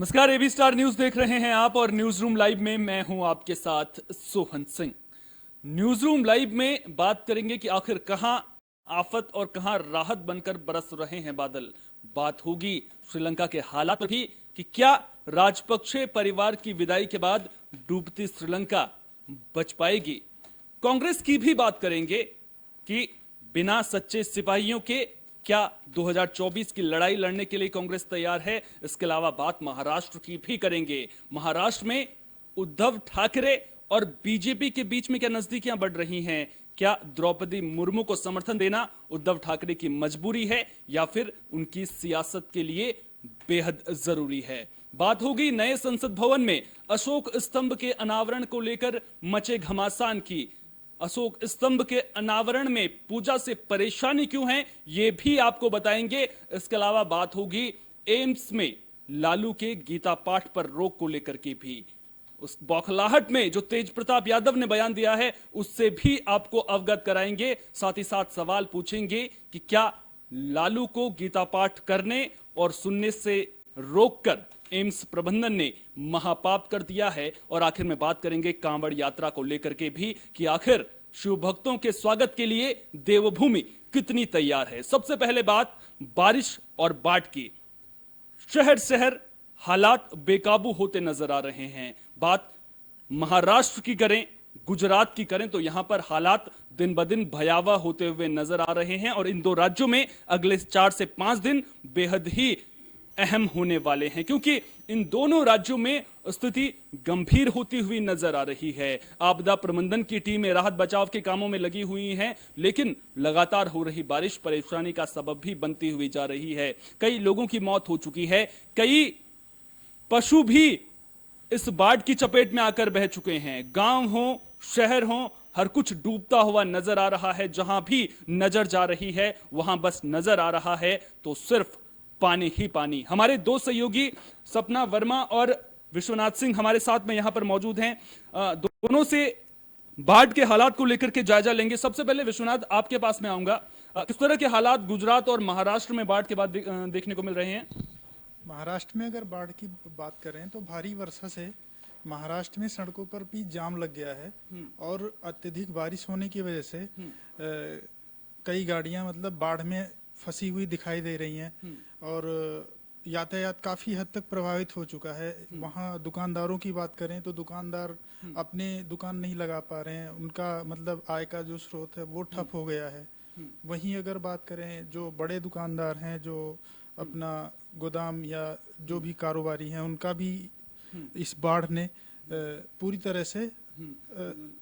नमस्कार, AB Star news देख रहे हैं आप और न्यूज रूम लाइव में मैं हूं आपके साथ Sohan Singh. News room live में बात करेंगे कि आखिर कहां आफत और कहां राहत बनकर बरस रहे हैं बादल। बात होगी श्रीलंका के हालात भी कि क्या राजपक्षे परिवार की विदाई के बाद डूबती श्रीलंका बच पाएगी। कांग्रेस की भी बात करेंगे कि बिना सच्चे सिपाहियों के क्या 2024 की लड़ाई लड़ने के लिए कांग्रेस तैयार है। इसके अलावा बात महाराष्ट्र की भी करेंगे। महाराष्ट्र में उद्धव ठाकरे और बीजेपी के बीच में क्या नजदीकियां बढ़ रही हैं। क्या द्रौपदी मुर्मू को समर्थन देना उद्धव ठाकरे की मजबूरी है या फिर उनकी सियासत के लिए बेहद जरूरी है। बात होगी नए संसद भवन में अशोक स्तंभ के अनावरण को लेकर मचे घमासान की। अशोक स्तंभ के अनावरण में पूजा से परेशानी क्यों है यह भी आपको बताएंगे। इसके अलावा बात होगी एम्स में लालू के गीता पाठ पर रोक को लेकर के भी। उस बौखलाहट में जो तेज प्रताप यादव ने बयान दिया है उससे भी आपको अवगत कराएंगे। साथ ही साथ सवाल पूछेंगे कि क्या लालू को गीता पाठ करने और सुनने से रोककर एम्स प्रबंधन ने महापाप कर दिया है। और आखिर में बात करेंगे कांवड़ यात्रा को लेकर के भी कि आखिर शिव भक्तों के स्वागत के लिए देवभूमि कितनी तैयार है। सबसे पहले बात बारिश और बाढ़ की। शहर शहर हालात बेकाबू होते नजर आ रहे हैं। बात महाराष्ट्र की करें, गुजरात की करें तो यहां पर हालात दिन ब दिन भयावह होते हुए नजर आ रहे हैं और इन दो राज्यों में अगले 4 से 5 दिन बेहद ही अहम होने वाले हैं क्योंकि इन दोनों राज्यों में स्थिति गंभीर होती हुई नजर आ रही है। आपदा प्रबंधन की टीमें राहत बचाव के कामों में लगी हुई हैं, लेकिन लगातार हो रही बारिश परेशानी का सबब भी बनती हुई जा रही है। कई लोगों की मौत हो चुकी है, कई पशु भी इस बाढ़ की चपेट में आकर बह चुके हैं। गांव हो शहर हो हर कुछ डूबता हुआ नजर आ रहा है। जहां भी नजर जा रही है वहां बस नजर आ रहा है तो सिर्फ पानी ही पानी। हमारे दो सहयोगी सपना वर्मा और विश्वनाथ सिंह हमारे साथ में यहां पर मौजूद हैं। दोनों से बाढ़ के हालात को लेकर के जायजा लेंगे। सबसे पहले विश्वनाथ, आपके पास में आऊंगा। किस तरह के हालात गुजरात और महाराष्ट्र में बाढ़ के बाद देखने को मिल रहे हैं। महाराष्ट्र में अगर बाढ़ की बात करें तो भारी वर्षा से महाराष्ट्र में सड़कों पर भी जाम लग गया है और अत्यधिक बारिश होने की वजह से कई गाड़ियां मतलब बाढ़ में फंसी हुई दिखाई दे रही हैं और यातायात काफी हद तक प्रभावित हो चुका है। वहाँ दुकानदारों की बात करें तो दुकानदार अपने दुकान नहीं लगा पा रहे हैं, उनका मतलब आय का जो स्रोत है वो ठप हो गया है। वहीं अगर बात करें जो बड़े दुकानदार हैं जो अपना गोदाम या जो भी कारोबारी हैं उनका भी इस बाढ़ ने पूरी तरह से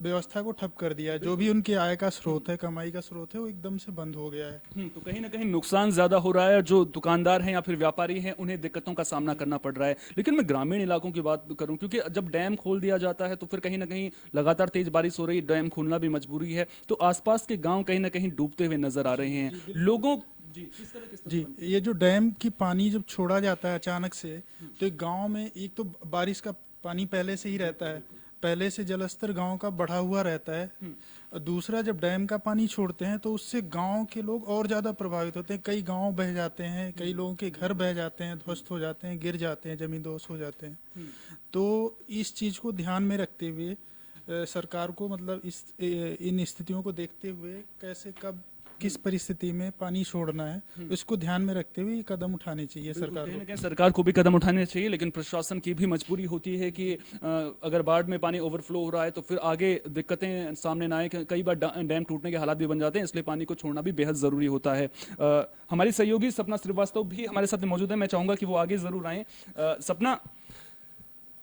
व्यवस्था को ठप कर दिया है। जो भी उनके आय का स्रोत है, कमाई का स्रोत है, वो एकदम से बंद हो गया है। तो कहीं ना कहीं नुकसान ज्यादा हो रहा है। जो दुकानदार हैं या फिर व्यापारी हैं उन्हें दिक्कतों का सामना करना पड़ रहा है। लेकिन मैं ग्रामीण इलाकों की बात करूं क्योंकि जब डैम खोल दिया जाता है तो फिर कहीं ना कहीं लगातार तेज बारिश हो रही है, डैम खोलना भी मजबूरी है, तो आसपास के गाँव कहीं ना कहीं डूबते हुए नजर आ रहे हैं लोगों। जी, ये जो डैम की पानी जब छोड़ा जाता है अचानक से तो एक गांव में एक तो बारिश का पानी पहले से ही रहता है, पहले से जलस्तर गांव का बढ़ा हुआ रहता है। दूसरा जब डैम का पानी छोड़ते हैं तो उससे गांव के लोग और ज्यादा प्रभावित होते हैं। कई गांव बह जाते हैं, कई लोगों के घर बह जाते हैं, ध्वस्त हो जाते हैं, गिर जाते हैं, जमीन दोष हो जाते हैं। तो इस चीज को ध्यान में रखते हुए सरकार को मतलब इन स्थितियों को देखते हुए कैसे कब किस परिस्थिति में पानी छोड़ना है इसको ध्यान में रखते हुए कदम उठाने चाहिए सरकार को भी कदम उठाने चाहिए। लेकिन प्रशासन की भी मजबूरी होती है कि अगर बाढ़ में पानी ओवरफ्लो हो रहा है तो फिर आगे दिक्कतें सामने ना आए। कई बार डैम टूटने के हालात भी बन जाते हैं, इसलिए पानी को छोड़ना भी बेहद जरूरी होता है। हमारी सहयोगी सपना श्रीवास्तव भी हमारे साथ मौजूद है, मैं चाहूंगा कि वो आगे जरूर आए। सपना,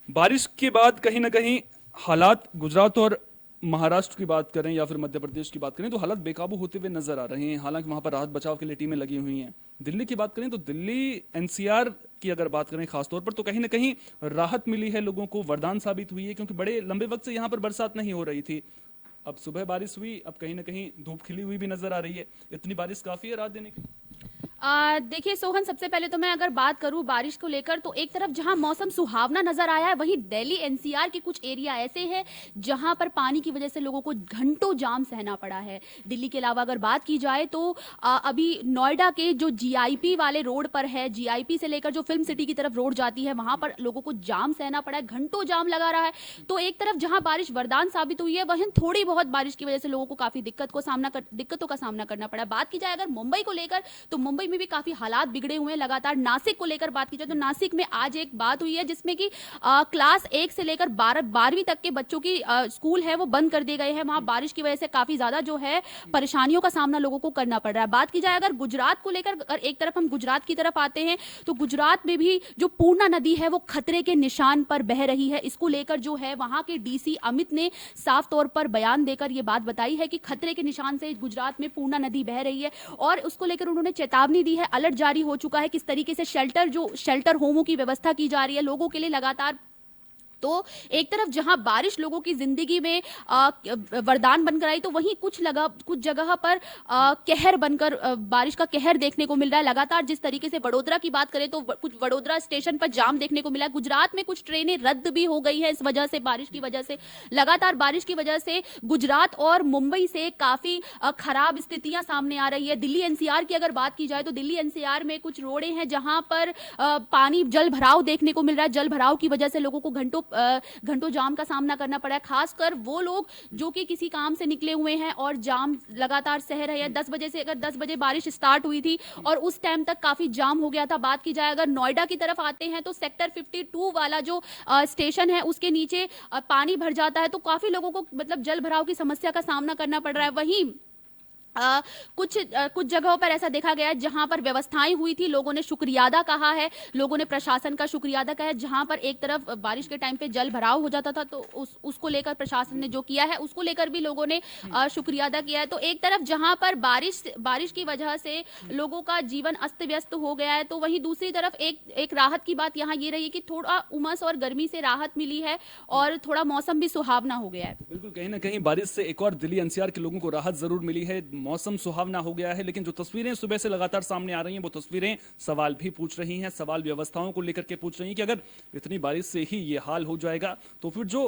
बारिश के बाद कहीं ना कहीं हालात गुजरात और महाराष्ट्र की बात करें या फिर मध्य प्रदेश की बात करें तो हालात बेकाबू होते हुए नजर आ रहे हैं। हालांकि वहां पर राहत बचाव के लिए टीमें लगी हुई हैं। दिल्ली की बात करें तो दिल्ली एनसीआर की अगर बात करें खासतौर पर तो कहीं ना कहीं राहत मिली है, लोगों को वरदान साबित हुई है क्योंकि बड़े लंबे वक्त से यहां पर बरसात नहीं हो रही थी। अब सुबह बारिश हुई, अब कहीं ना कहीं धूप खिली हुई भी नजर आ रही है। इतनी बारिश काफी है राहत देने की। देखिए सोहन, सबसे पहले तो मैं अगर बात करूं बारिश को लेकर, तो एक तरफ जहां मौसम सुहावना नजर आया है, वहीं दिल्ली एनसीआर के कुछ एरिया ऐसे हैं जहां पर पानी की वजह से लोगों को घंटों जाम सहना पड़ा है। दिल्ली के अलावा अगर बात की जाए तो अभी नोएडा के जो जीआईपी वाले रोड पर है, जीआईपी से लेकर जो फिल्म सिटी की तरफ रोड जाती है, वहां पर लोगों को जाम सहना पड़ा है, घंटों जाम लगा रहा है। तो एक तरफ जहां बारिश वरदान साबित हुई है, वहीं थोड़ी बहुत बारिश की वजह से लोगों को काफी दिक्कतों का सामना करना पड़ा। बात की जाए अगर मुंबई को लेकर, तो मुंबई में भी काफी हालात बिगड़े हुए हैं लगातार। नासिक को लेकर बात की जाए तो नासिक में आज एक बात हुई है जिसमें कि क्लास 1 से लेकर 12वीं तक के बच्चों की स्कूल है वो बंद कर दिए गए हैं। वहां बारिश की वजह से काफी ज्यादा जो है परेशानियों का सामना लोगों को करना पड़ रहा है। बात की जाए अगर गुजरात को लेकर, अगर एक तरफ हम गुजरात की तरफ आते हैं, तो गुजरात में भी जो पूर्णा नदी है वो खतरे के निशान पर बह रही है। इसको लेकर जो है वहां के डीसी अमित ने साफ तौर पर बयान देकर यह बात बताई है कि खतरे के निशान से गुजरात में पूर्णा नदी बह रही है, और उसको लेकर उन्होंने चेतावनी दी है, अलर्ट जारी हो चुका है। किस तरीके से शेल्टर होमों की व्यवस्था की जा रही है लोगों के लिए लगातार। तो एक तरफ जहां बारिश लोगों की जिंदगी में वरदान बनकर आई, तो वहीं कुछ जगह पर कहर बनकर बारिश का कहर देखने को मिल रहा है लगातार। जिस तरीके से वडोदरा की बात करें तो कुछ वडोदरा स्टेशन पर जाम देखने को मिला है। गुजरात में कुछ ट्रेनें रद्द भी हो गई है इस वजह से, बारिश की वजह से। लगातार बारिश की वजह से गुजरात और मुंबई से काफी खराब स्थितियां सामने आ रही है। दिल्ली एनसीआर की अगर बात की जाए तो दिल्ली एनसीआर में कुछ रोडें हैं जहां पर पानी जल भराव देखने को मिल रहा है। जल भराव की वजह से लोगों को घंटों जाम का सामना करना पड़ा है। खासकर वो लोग जो कि किसी काम से निकले हुए हैं और जाम लगातार सह रहे हैं। 10 बजे से, अगर 10 बजे बारिश स्टार्ट हुई थी और उस टाइम तक काफी जाम हो गया था। बात की जाए अगर नोएडा की तरफ आते हैं तो सेक्टर 52 वाला जो स्टेशन है उसके नीचे पानी भर जाता है, तो काफी लोगों को मतलब जल भराव की समस्या का सामना करना पड़ रहा है। वहीं कुछ जगहों पर ऐसा देखा गया है जहां पर व्यवस्थाएं हुई थी, लोगों ने शुक्रिया अदा कहा है, लोगों ने प्रशासन का शुक्रिया अदा कहा है। जहां पर एक तरफ बारिश के टाइम पे जल भराव हो जाता था, तो उसको लेकर प्रशासन ने जो किया है उसको लेकर भी लोगों ने शुक्रिया अदा किया है। तो एक तरफ जहां पर बारिश की वजह से लोगों का जीवन अस्त व्यस्त हो गया है, तो वहीं दूसरी तरफ एक राहत की बात यहाँ ये रही है कि थोड़ा उमस और गर्मी से राहत मिली है और थोड़ा मौसम भी सुहावना हो गया है। बिल्कुल, कहीं ना कहीं बारिश से एक और दिल्ली एनसीआर के लोगों को राहत जरूर मिली है, मौसम सुहावना हो गया है। लेकिन जो तस्वीरें सुबह से लगातार सामने आ रही हैं वो तस्वीरें सवाल भी पूछ रही हैं, सवाल व्यवस्थाओं को लेकर के पूछ रही हैं कि अगर इतनी बारिश से ही ये हाल हो जाएगा तो फिर जो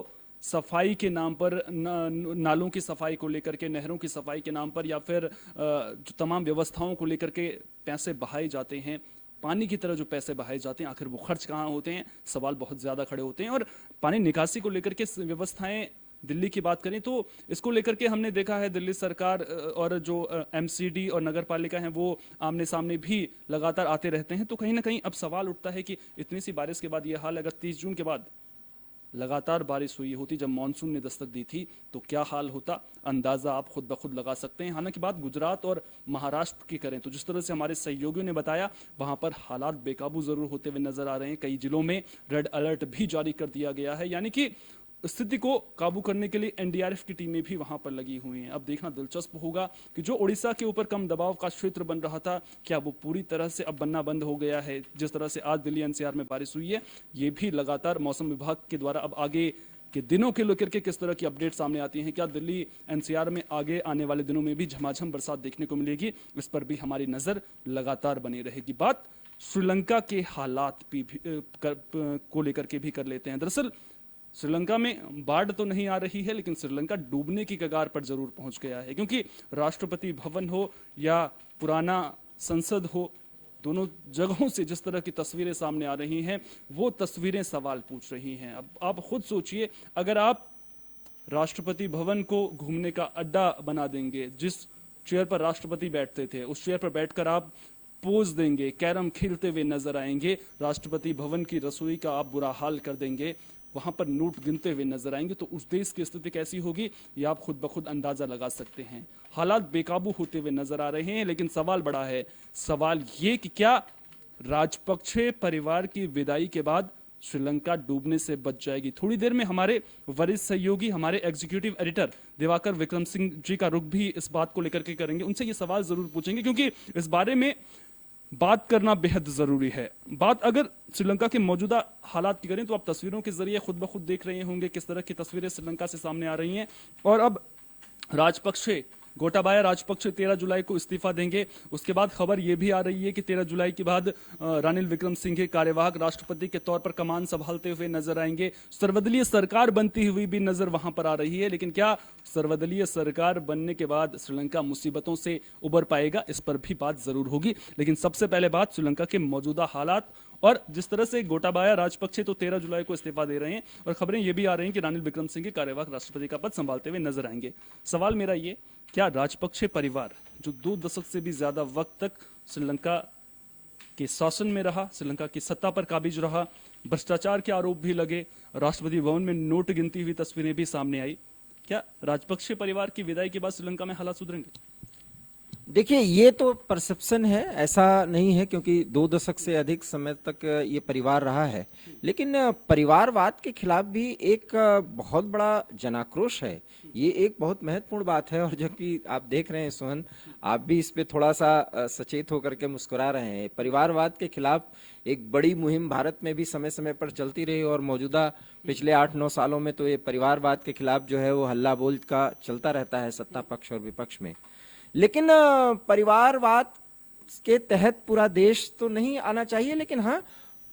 सफाई के नाम पर नालों की सफाई को लेकर के, नहरों की सफाई के नाम पर, या फिर जो तमाम व्यवस्थाओं को लेकर के पैसे बहाए जाते हैं, पानी की तरह जो पैसे बहाए जाते हैं, आखिर वो खर्च कहाँ होते हैं, सवाल बहुत ज्यादा खड़े होते हैं। और पानी निकासी को लेकर के व्यवस्थाएं दिल्ली की बात करें तो इसको लेकर के हमने देखा है दिल्ली सरकार और जो एमसीडी और नगर पालिका हैं वो आमने सामने भी लगातार आते रहते हैं। तो कहीं ना कहीं अब सवाल उठता है कि इतनी सी बारिश के बाद ये हाल, अगर 30 जून के बाद लगातार बारिश हुई होती, जब मानसून ने दस्तक दी थी, तो क्या हाल होता, अंदाजा आप खुद ब खुद लगा सकते हैं। हालांकि बात गुजरात और महाराष्ट्र की करें तो जिस तरह से हमारे सहयोगियों ने बताया, वहां पर हालात बेकाबू जरूर होते हुए नजर आ रहे हैं। कई जिलों में रेड अलर्ट भी जारी कर दिया गया है, यानी कि स्थिति को काबू करने के लिए एनडीआरएफ की टीमें भी वहां पर लगी हुई हैं। अब देखना दिलचस्प होगा कि जो ओडिशा के ऊपर कम दबाव का क्षेत्र बन रहा था, क्या वो पूरी तरह से अब बनना बंद हो गया है। जिस तरह से आज दिल्ली एनसीआर में बारिश हुई है, ये भी लगातार मौसम विभाग के द्वारा अब आगे के दिनों के लेकर के किस तरह की अपडेट सामने आती हैं। क्या दिल्ली एनसीआर में आगे आने वाले दिनों में भी झमाझम बरसात देखने को मिलेगी, इस पर भी हमारी नजर लगातार बनी रहेगी। बात श्रीलंका के हालात को लेकर के भी कर लेते हैं। दरअसल श्रीलंका में बाढ़ तो नहीं आ रही है, लेकिन श्रीलंका डूबने की कगार पर जरूर पहुंच गया है, क्योंकि राष्ट्रपति भवन हो या पुराना संसद हो, दोनों जगहों से जिस तरह की तस्वीरें सामने आ रही हैं वो तस्वीरें सवाल पूछ रही हैं। अब आप खुद सोचिए, अगर आप राष्ट्रपति भवन को घूमने का अड्डा बना देंगे, जिस चेयर पर राष्ट्रपति बैठते थे उस चेयर पर बैठकर आप पोज देंगे, कैरम खेलते हुए नजर आएंगे, राष्ट्रपति भवन की रसोई का आप बुरा हाल कर देंगे, वहां पर नोट गिनते हुए नजर आएंगे, तो उस देश की स्थिति कैसी होगी ये आप खुद ब खुद अंदाजा लगा सकते हैं। हालात बेकाबू होते हुए नजर आ रहे हैं, लेकिन सवाल बड़ा है। सवाल ये कि क्या राजपक्षे परिवार की विदाई के बाद श्रीलंका डूबने से बच जाएगी। थोड़ी देर में हमारे वरिष्ठ सहयोगी, हमारे एग्जीक्यूटिव एडिटर दिवाकर विक्रम सिंह जी का रुख भी इस बात को लेकर के करेंगे, उनसे ये सवाल जरूर पूछेंगे, क्योंकि इस बारे में बात करना बेहद जरूरी है। बात अगर श्रीलंका के मौजूदा हालात की करें तो आप तस्वीरों के जरिए खुद ब खुद देख रहे होंगे किस तरह की तस्वीरें श्रीलंका से सामने आ रही हैं। और अब राजपक्षे गोटाबाया राजपक्षे 13 जुलाई को इस्तीफा देंगे। उसके बाद खबर यह भी आ रही है कि 13 जुलाई के बाद रानिल विक्रमसिंघे कार्यवाहक राष्ट्रपति के तौर पर कमान संभालते हुए नजर आएंगे। सर्वदलीय सरकार बनती हुई भी नजर वहां पर आ रही है, लेकिन क्या सर्वदलीय सरकार बनने के बाद श्रीलंका मुसीबतों से उबर पाएगा, इस पर भी बात जरूर होगी। लेकिन सबसे पहले बात श्रीलंका के मौजूदा हालात और जिस तरह से गोटाबाया राजपक्षे तो 13 जुलाई को इस्तीफा दे रहे हैं और खबरें यह भी आ रही हैं कि रानिल विक्रमसिंघे कार्यवाहक राष्ट्रपति का पद संभालते हुए नजर आएंगे। सवाल मेरा ये, क्या राजपक्षे परिवार जो 2 दशक से भी ज्यादा वक्त तक श्रीलंका के शासन में रहा, श्रीलंका की सत्ता पर काबिज रहा, भ्रष्टाचार के आरोप भी लगे, राष्ट्रपति भवन में नोट गिनती हुई तस्वीरें भी सामने आई, क्या राजपक्षे परिवार की विदाई के बाद श्रीलंका में हालात सुधरेंगे? देखिए, ये तो परसेप्शन है, ऐसा नहीं है, क्योंकि 2 दशक से अधिक समय तक ये परिवार रहा है। लेकिन परिवारवाद के खिलाफ भी एक बहुत बड़ा जनाक्रोश है। ये एक बहुत महत्वपूर्ण बात है और जो कि आप देख रहे हैं सोहन, आप भी इस पे थोड़ा सा सचेत होकर के मुस्कुरा रहे हैं। परिवारवाद के खिलाफ एक बड़ी मुहिम भारत में भी समय समय पर चलती रही और मौजूदा पिछले 8-9 सालों में तो ये परिवारवाद के खिलाफ जो है वो हल्ला बोल का चलता रहता है सत्ता पक्ष और विपक्ष में। लेकिन परिवारवाद के तहत पूरा देश तो नहीं आना चाहिए, लेकिन हाँ,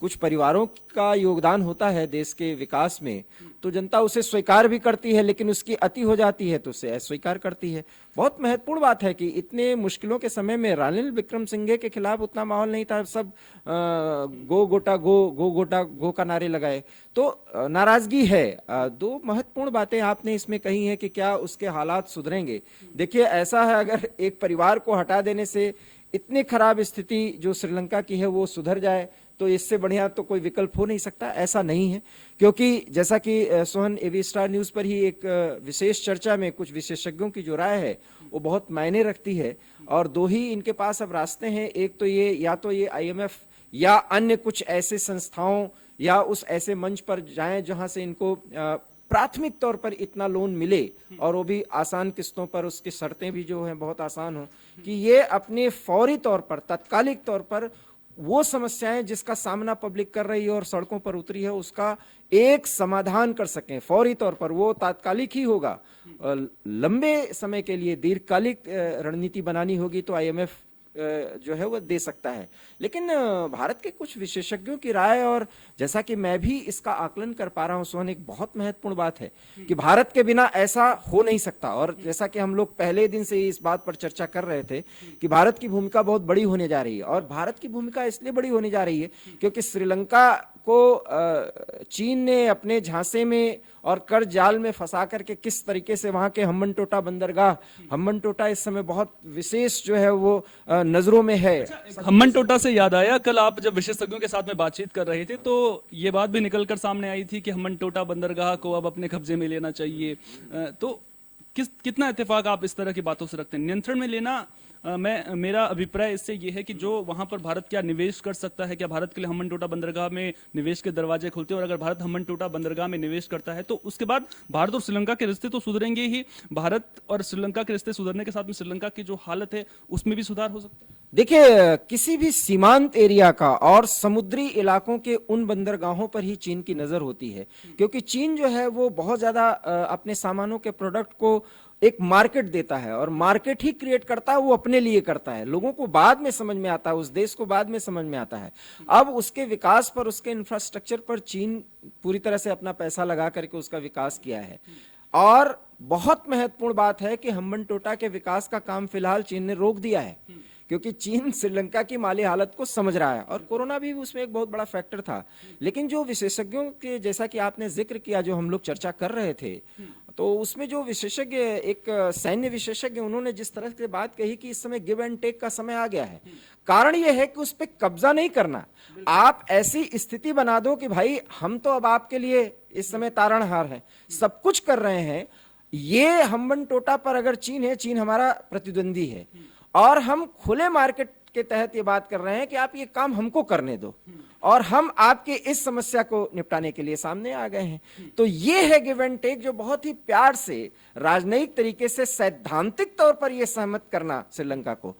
कुछ परिवारों का योगदान होता है देश के विकास में, तो जनता उसे स्वीकार भी करती है, लेकिन उसकी अति हो जाती है तो उसे अस्वीकार करती है। बहुत महत्वपूर्ण बात है कि इतने मुश्किलों के समय में रानिल विक्रमसिंघे के खिलाफ उतना माहौल नहीं था, सब गो गोटा गो, गो गोटा गो का नारे लगाए, तो नाराजगी है। 2 महत्वपूर्ण बातें आपने इसमें कही है कि क्या उसके हालात सुधरेंगे। देखिए, ऐसा है, अगर एक परिवार को हटा देने से इतनी खराब स्थिति जो श्रीलंका की है वो सुधर जाए तो इससे बढ़िया तो कोई विकल्प हो नहीं सकता। ऐसा नहीं है, क्योंकि जैसा कि सोहन एवी स्टार न्यूज पर ही एक विशेष चर्चा में कुछ विशेषज्ञों की जो राय है वो बहुत मायने रखती है और 2 ही इनके पास अब रास्ते हैं। एक तो ये, या तो ये IMF या अन्य कुछ ऐसे संस्थाओं या उस ऐसे मंच पर जाएं जहां से इनको प्राथमिक तौर पर इतना लोन मिले और वो भी आसान किस्तों पर, उसकी शर्तें भी जो हैं बहुत आसान हो, कि ये अपने फौरी तौर पर, तात्कालिक तौर पर वो समस्याएं जिसका सामना पब्लिक कर रही है और सड़कों पर उतरी है उसका एक समाधान कर सकें फौरी तौर पर। वो तात्कालिक ही होगा, लंबे समय के लिए दीर्घकालिक रणनीति बनानी होगी तो IMF जो है वो दे सकता है। लेकिन भारत के कुछ विशेषज्ञों की राय, और जैसा कि मैं भी इसका आकलन कर पा रहा हूं सोहन, एक बहुत महत्वपूर्ण बात है कि भारत के बिना ऐसा हो नहीं सकता। और जैसा कि हम लोग पहले दिन से इस बात पर चर्चा कर रहे थे कि भारत की भूमिका बहुत बड़ी होने जा रही है, और भारत की भूमिका इसलिए बड़ी होने जा रही है क्योंकि श्रीलंका को चीन ने अपने झांसे में और कर्ज जाल में फंसा करके किस तरीके से वहां के हम्बनटोटा बंदरगाह, हम्बनटोटा इस समय बहुत विशेष जो है वो नजरों में है। हम्बनटोटा से याद आया, कल आप जब विशेषज्ञों के साथ में बातचीत कर रहे थे तो ये बात भी निकलकर सामने आई थी कि हम्बनटोटा बंदरगाह को अब अपने कब्जे में लेना चाहिए। तो कितना इत्तेफाक आप इस तरह की बातों से रखते हैं? नियंत्रण में लेना, मेरा अभिप्राय इससे ये है कि जो वहां पर भारत क्या निवेश कर सकता है, क्या भारत के लिए हम्बनटोटा बंदरगाह में निवेश के दरवाजे खुलते हैं, और अगर भारत हम्बनटोटा बंदरगाह में निवेश करता है तो उसके बाद भारत और श्रीलंका के रिश्ते तो सुधरेंगे ही, भारत और श्रीलंका के रिश्ते सुधरने के साथ में श्रीलंका की जो हालत है उसमें भी सुधार हो सकता है। देखिए, किसी भी सीमांत एरिया का और समुद्री इलाकों के उन बंदरगाहों पर ही चीन की नजर होती है, क्योंकि चीन जो है वो बहुत ज्यादा अपने सामानों के प्रोडक्ट को एक मार्केट देता है और मार्केट ही क्रिएट करता है, वो अपने लिए करता है। लोगों को बाद में समझ में आता है, उस देश को बाद में समझ में आता है। अब उसके विकास पर, उसके इंफ्रास्ट्रक्चर पर चीन पूरी तरह से अपना पैसा लगा करके उसका विकास किया है। और बहुत महत्वपूर्ण बात है कि हम्बनटोटा के विकास का काम फिलहाल चीन ने रोक दिया है, क्योंकि चीन श्रीलंका की माली हालत को समझ रहा है और कोरोना भी उसमें एक बहुत बड़ा फैक्टर था। लेकिन जो विशेषज्ञों के, जैसा कि आपने जिक्र किया, जो हम लोग चर्चा कर रहे थे, तो उसमें जो विशेषज्ञ, एक सैन्य विशेषज्ञ, उन्होंने जिस तरह से बात कही कि इस समय गिव एंड टेक का समय आ गया है। कारण यह है कि उस पर कब्जा नहीं करना, आप ऐसी स्थिति बना दो कि भाई हम तो अब आपके लिए इस समय तारणहार हैं, सब कुछ कर रहे हैं। ये हम्बनटोटा पर अगर चीन है, चीन हमारा प्रतिद्वंदी है और हम खुले मार्केट के तहत ये बात कर रहे हैं कि आप ये काम हमको करने दो और हम आपके इस समस्या को निपटाने के लिए सामने आ गए हैं। तो ये है गिव एंड टेक, जो बहुत ही प्यार से, राजनयिक तरीके से, सैद्धांतिक तौर पर यह सहमत करना श्रीलंका को।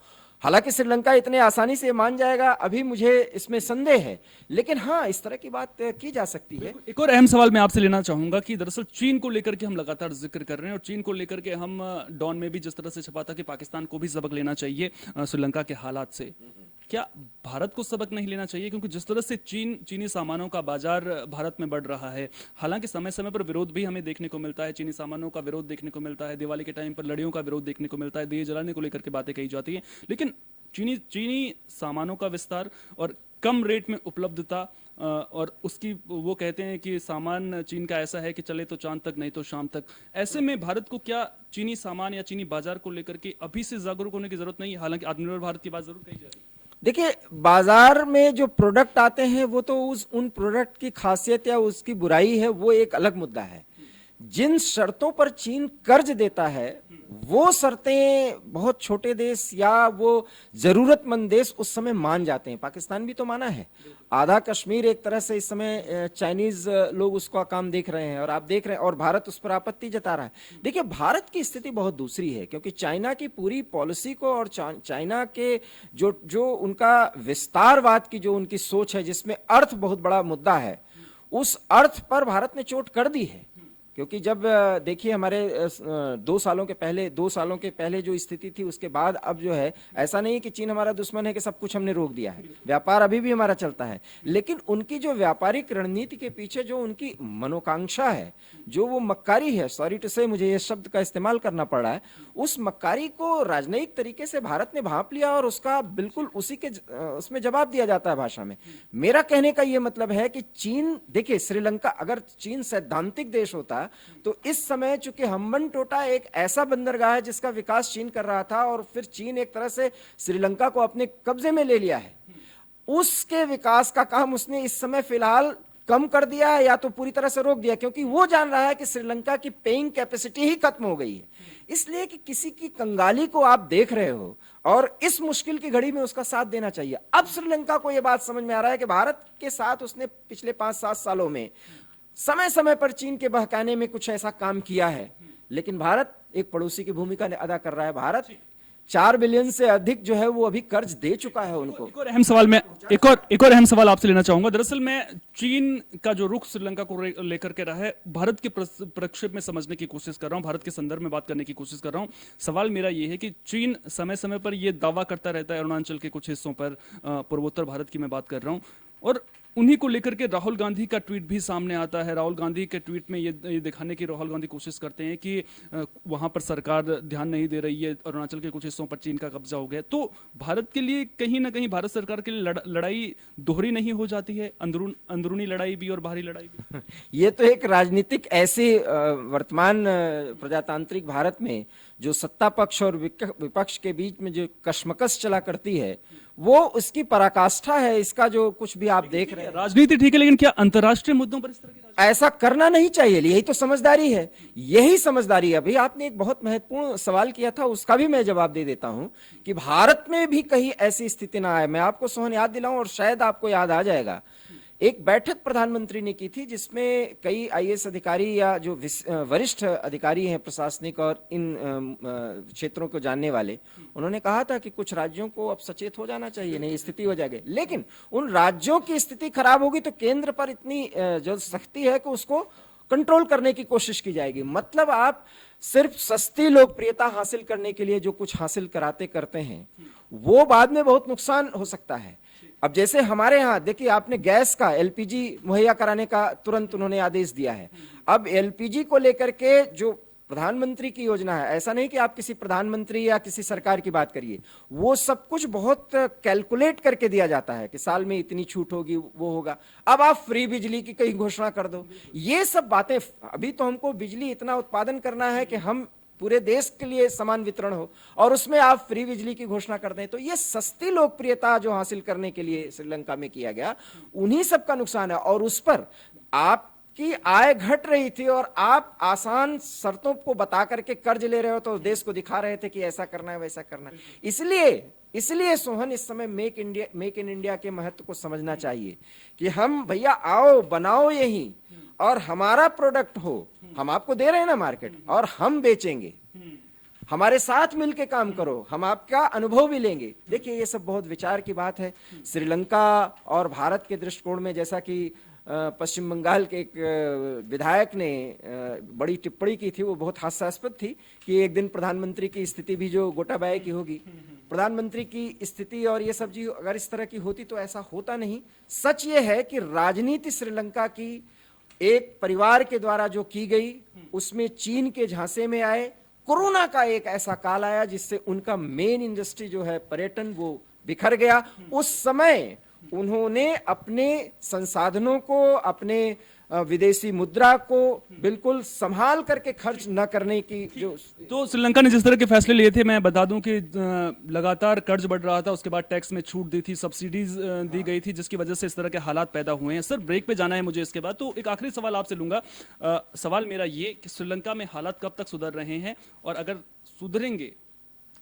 हालांकि श्रीलंका इतने आसानी से मान जाएगा अभी मुझे इसमें संदेह है, लेकिन हाँ इस तरह की बात की जा सकती है। एक और अहम सवाल मैं आपसे लेना चाहूंगा कि दरअसल चीन को लेकर के हम लगातार जिक्र कर रहे हैं और चीन को लेकर के हम डॉन में भी जिस तरह से छपा था कि पाकिस्तान को भी सबक लेना चाहिए श्रीलंका के हालात से, क्या भारत को सबक नहीं लेना चाहिए? क्योंकि जिस तरह से चीनी सामानों का बाजार भारत में बढ़ रहा है, हालांकि समय समय पर विरोध भी हमें देखने को मिलता है, चीनी सामानों का विरोध देखने को मिलता है, दिवाली के टाइम पर लड़ियों का विरोध देखने को मिलता है, दिए जलाने को लेकर के बातें कही जाती हैं, लेकिन चीनी सामानों का विस्तार और कम रेट में उपलब्धता और उसकी वो कहते हैं कि सामान चीन का ऐसा है कि चले तो चांद तक नहीं तो शाम तक, ऐसे में भारत को क्या चीनी सामान या चीनी बाजार को लेकर के अभी से जागरूक होने की जरूरत नहीं है? हालांकि आत्मनिर्भर भारत की बात जरूर कही जा रही है। देखिए, बाजार में जो प्रोडक्ट आते हैं वो तो उन प्रोडक्ट की खासियत या उसकी बुराई है, वो एक अलग मुद्दा है। जिन शर्तों पर चीन कर्ज देता है वो शर्तें बहुत छोटे देश या वो जरूरतमंद देश उस समय मान जाते हैं। पाकिस्तान भी तो माना है। आधा कश्मीर एक तरह से इस समय चाइनीज लोग उसका काम देख रहे हैं और आप देख रहे हैं, और भारत उस पर आपत्ति जता रहा है। देखिए, भारत की स्थिति बहुत दूसरी है, क्योंकि चाइना की पूरी पॉलिसी को और चाइना के जो उनका विस्तारवाद की जो उनकी सोच है, जिसमें अर्थ बहुत बड़ा मुद्दा है, उस अर्थ पर भारत ने चोट कर दी है। क्योंकि जब देखिए हमारे 2 सालों के पहले जो स्थिति थी, उसके बाद अब जो है, ऐसा नहीं कि चीन हमारा दुश्मन है कि सब कुछ हमने रोक दिया है, व्यापार अभी भी हमारा चलता है, लेकिन उनकी जो व्यापारिक रणनीति के पीछे जो उनकी मनोकांक्षा है, जो वो मक्कारी है, सॉरी टू से मुझे ये शब्द का इस्तेमाल करना पड़ रहा है, उस मक्कारी को राजनयिक तरीके से भारत ने भांप लिया और उसका बिल्कुल उसी के उसमें जवाब दिया जाता है भाषा में। मेरा कहने का ये मतलब है कि चीन, देखिए श्रीलंका, अगर चीन सैद्धांतिक देश होता तो इस समय चूंकि हम्बनटोटा एक ऐसा बंदरगाह है जिसका विकास चीन कर रहा था, और फिर चीन एक तरह से श्रीलंका को अपने कब्जे में ले लिया है, उसके विकास का काम उसने इस समय फिलहाल कम कर दिया है या तो पूरी तरह से रोक दिया, क्योंकि वो जान रहा है कि श्रीलंका की पेइंग कैपेसिटी ही खत्म हो गई है। इसलिए कि किसी की कंगाली को आप देख रहे हो और इस मुश्किल की घड़ी में उसका साथ देना चाहिए। अब श्रीलंका को यह बात समझ में आ रहा है कि भारत के साथ उसने पिछले 5-7 सालों में समय समय पर चीन के बहकाने में कुछ ऐसा काम किया है, लेकिन भारत एक पड़ोसी की भूमिका अदा कर रहा है। भारत 4 बिलियन से अधिक जो है वो अभी कर्ज दे चुका है उनको। एक और अहम सवाल मैं एक और अहम सवाल आपसे लेना चाहूंगा। दरअसल मैं चीन का जो रुख श्रीलंका को लेकर के रहा है, भारत के प्रक्षेप में समझने की कोशिश कर रहा हूं, भारत के संदर्भ में बात करने की कोशिश कर रहा हूं। सवाल मेरा ये है कि चीन समय समय पर यह दावा करता रहता है अरुणाचल के कुछ हिस्सों पर, पूर्वोत्तर भारत की मैं बात कर रहा हूं, और उन्हीं को लेकर के राहुल गांधी का ट्वीट भी सामने आता है। राहुल गांधी के ट्वीट में ये दिखाने की राहुल गांधी कोशिश करते हैं कि वहां पर सरकार ध्यान नहीं दे रही है, अरुणाचल के कुछ हिस्सों पर चीन का कब्जा हो गया। तो भारत के लिए कहीं ना कहीं, भारत सरकार के लिए लड़ाई दोहरी नहीं हो जाती है, अंदरूनी लड़ाई भी और बाहरी लड़ाई भी? ये तो एक राजनीतिक ऐसे वर्तमान प्रजातांत्रिक भारत में जो सत्ता पक्ष और विपक्ष के बीच में जो कशमकश चला करती है, वो उसकी पराकाष्ठा है। इसका जो कुछ भी आप देख रहे हैं, राजनीति ठीक है, लेकिन क्या अंतर्राष्ट्रीय मुद्दों पर इस तरह की ऐसा करना नहीं चाहिए। यही तो समझदारी है, यही समझदारी है। अभी आपने एक बहुत महत्वपूर्ण सवाल किया था, उसका भी मैं जवाब दे देता हूं कि भारत में भी कहीं ऐसी स्थिति ना आए। मैं आपको सोहन याद दिलाऊं, और शायद आपको याद आ जाएगा, एक बैठक प्रधानमंत्री ने की थी जिसमें कई आईएएस अधिकारी या जो वरिष्ठ अधिकारी हैं प्रशासनिक और इन क्षेत्रों को जानने वाले, उन्होंने कहा था कि कुछ राज्यों को अब सचेत हो जाना चाहिए, नहीं स्थिति हो जाएगी। लेकिन उन राज्यों की स्थिति खराब होगी तो केंद्र पर इतनी जो सख्ती है कि उसको कंट्रोल करने की कोशिश की जाएगी। मतलब आप सिर्फ सस्ती लोकप्रियता हासिल करने के लिए जो कुछ हासिल करते हैं, वो बाद में बहुत नुकसान हो सकता है। अब जैसे हमारे यहाँ देखिए, आपने गैस का एलपीजी मुहैया कराने का तुरंत उन्होंने आदेश दिया है। अब एलपीजी को लेकर के जो प्रधानमंत्री की योजना है, ऐसा नहीं कि आप किसी प्रधानमंत्री या किसी सरकार की बात करिए, वो सब कुछ बहुत कैलकुलेट करके दिया जाता है कि साल में इतनी छूट होगी, वो होगा। अब आप फ्री बिजली की कहीं घोषणा कर दो, ये सब बातें। अभी तो हमको बिजली इतना उत्पादन करना है कि हम पूरे देश के लिए समान वितरण हो, और उसमें आप फ्री बिजली की घोषणा कर दें, तो ये सस्ती लोकप्रियता जो हासिल करने के लिए श्रीलंका में किया गया, उन्हीं सब का नुकसान है। और उस पर आपकी आय घट रही थी और आप आसान शर्तों को बता करके कर्ज ले रहे हो, तो देश को दिखा रहे थे कि ऐसा करना है वैसा करना है। इसलिए सोहन, इस समय मेक इन इंडिया के महत्व को समझना चाहिए कि हम भैया आओ, बनाओ यही, और हमारा प्रोडक्ट हो, हम आपको दे रहे हैं ना मार्केट, और हम बेचेंगे। हमारे साथ मिलके काम करो, हम आपका अनुभव भी लेंगे। देखिए ये सब बहुत विचार की बात है। श्रीलंका और भारत के दृष्टिकोण में, जैसा कि पश्चिम बंगाल के एक विधायक ने बड़ी टिप्पणी की थी, वो बहुत हास्यास्पद थी कि एक दिन प्रधानमंत्री की स्थिति भी जो गोटाबाया की होगी। प्रधानमंत्री की स्थिति और ये सब चीज अगर इस तरह की होती तो ऐसा होता नहीं। सच ये है कि राजनीति श्रीलंका की एक परिवार के द्वारा जो की गई, उसमें चीन के झांसे में आए। कोरोना का एक ऐसा काल आया जिससे उनका मेन इंडस्ट्री जो है पर्यटन, वो बिखर गया। उस समय उन्होंने अपने संसाधनों को, अपने विदेशी मुद्रा को बिल्कुल संभाल करके खर्च न करने की जो, तो श्रीलंका ने जिस तरह के फैसले लिए थे, मैं बता दूं कि लगातार कर्ज बढ़ रहा था, उसके बाद टैक्स में छूट दी थी, सब्सिडीज दी गई थी, जिसकी वजह से इस तरह के हालात पैदा हुए हैं। सर ब्रेक पे जाना है मुझे इसके बाद, तो एक आखिरी सवाल आपसे लूंगा। सवाल मेरा ये कि श्रीलंका में हालात कब तक सुधर रहे हैं, और अगर सुधरेंगे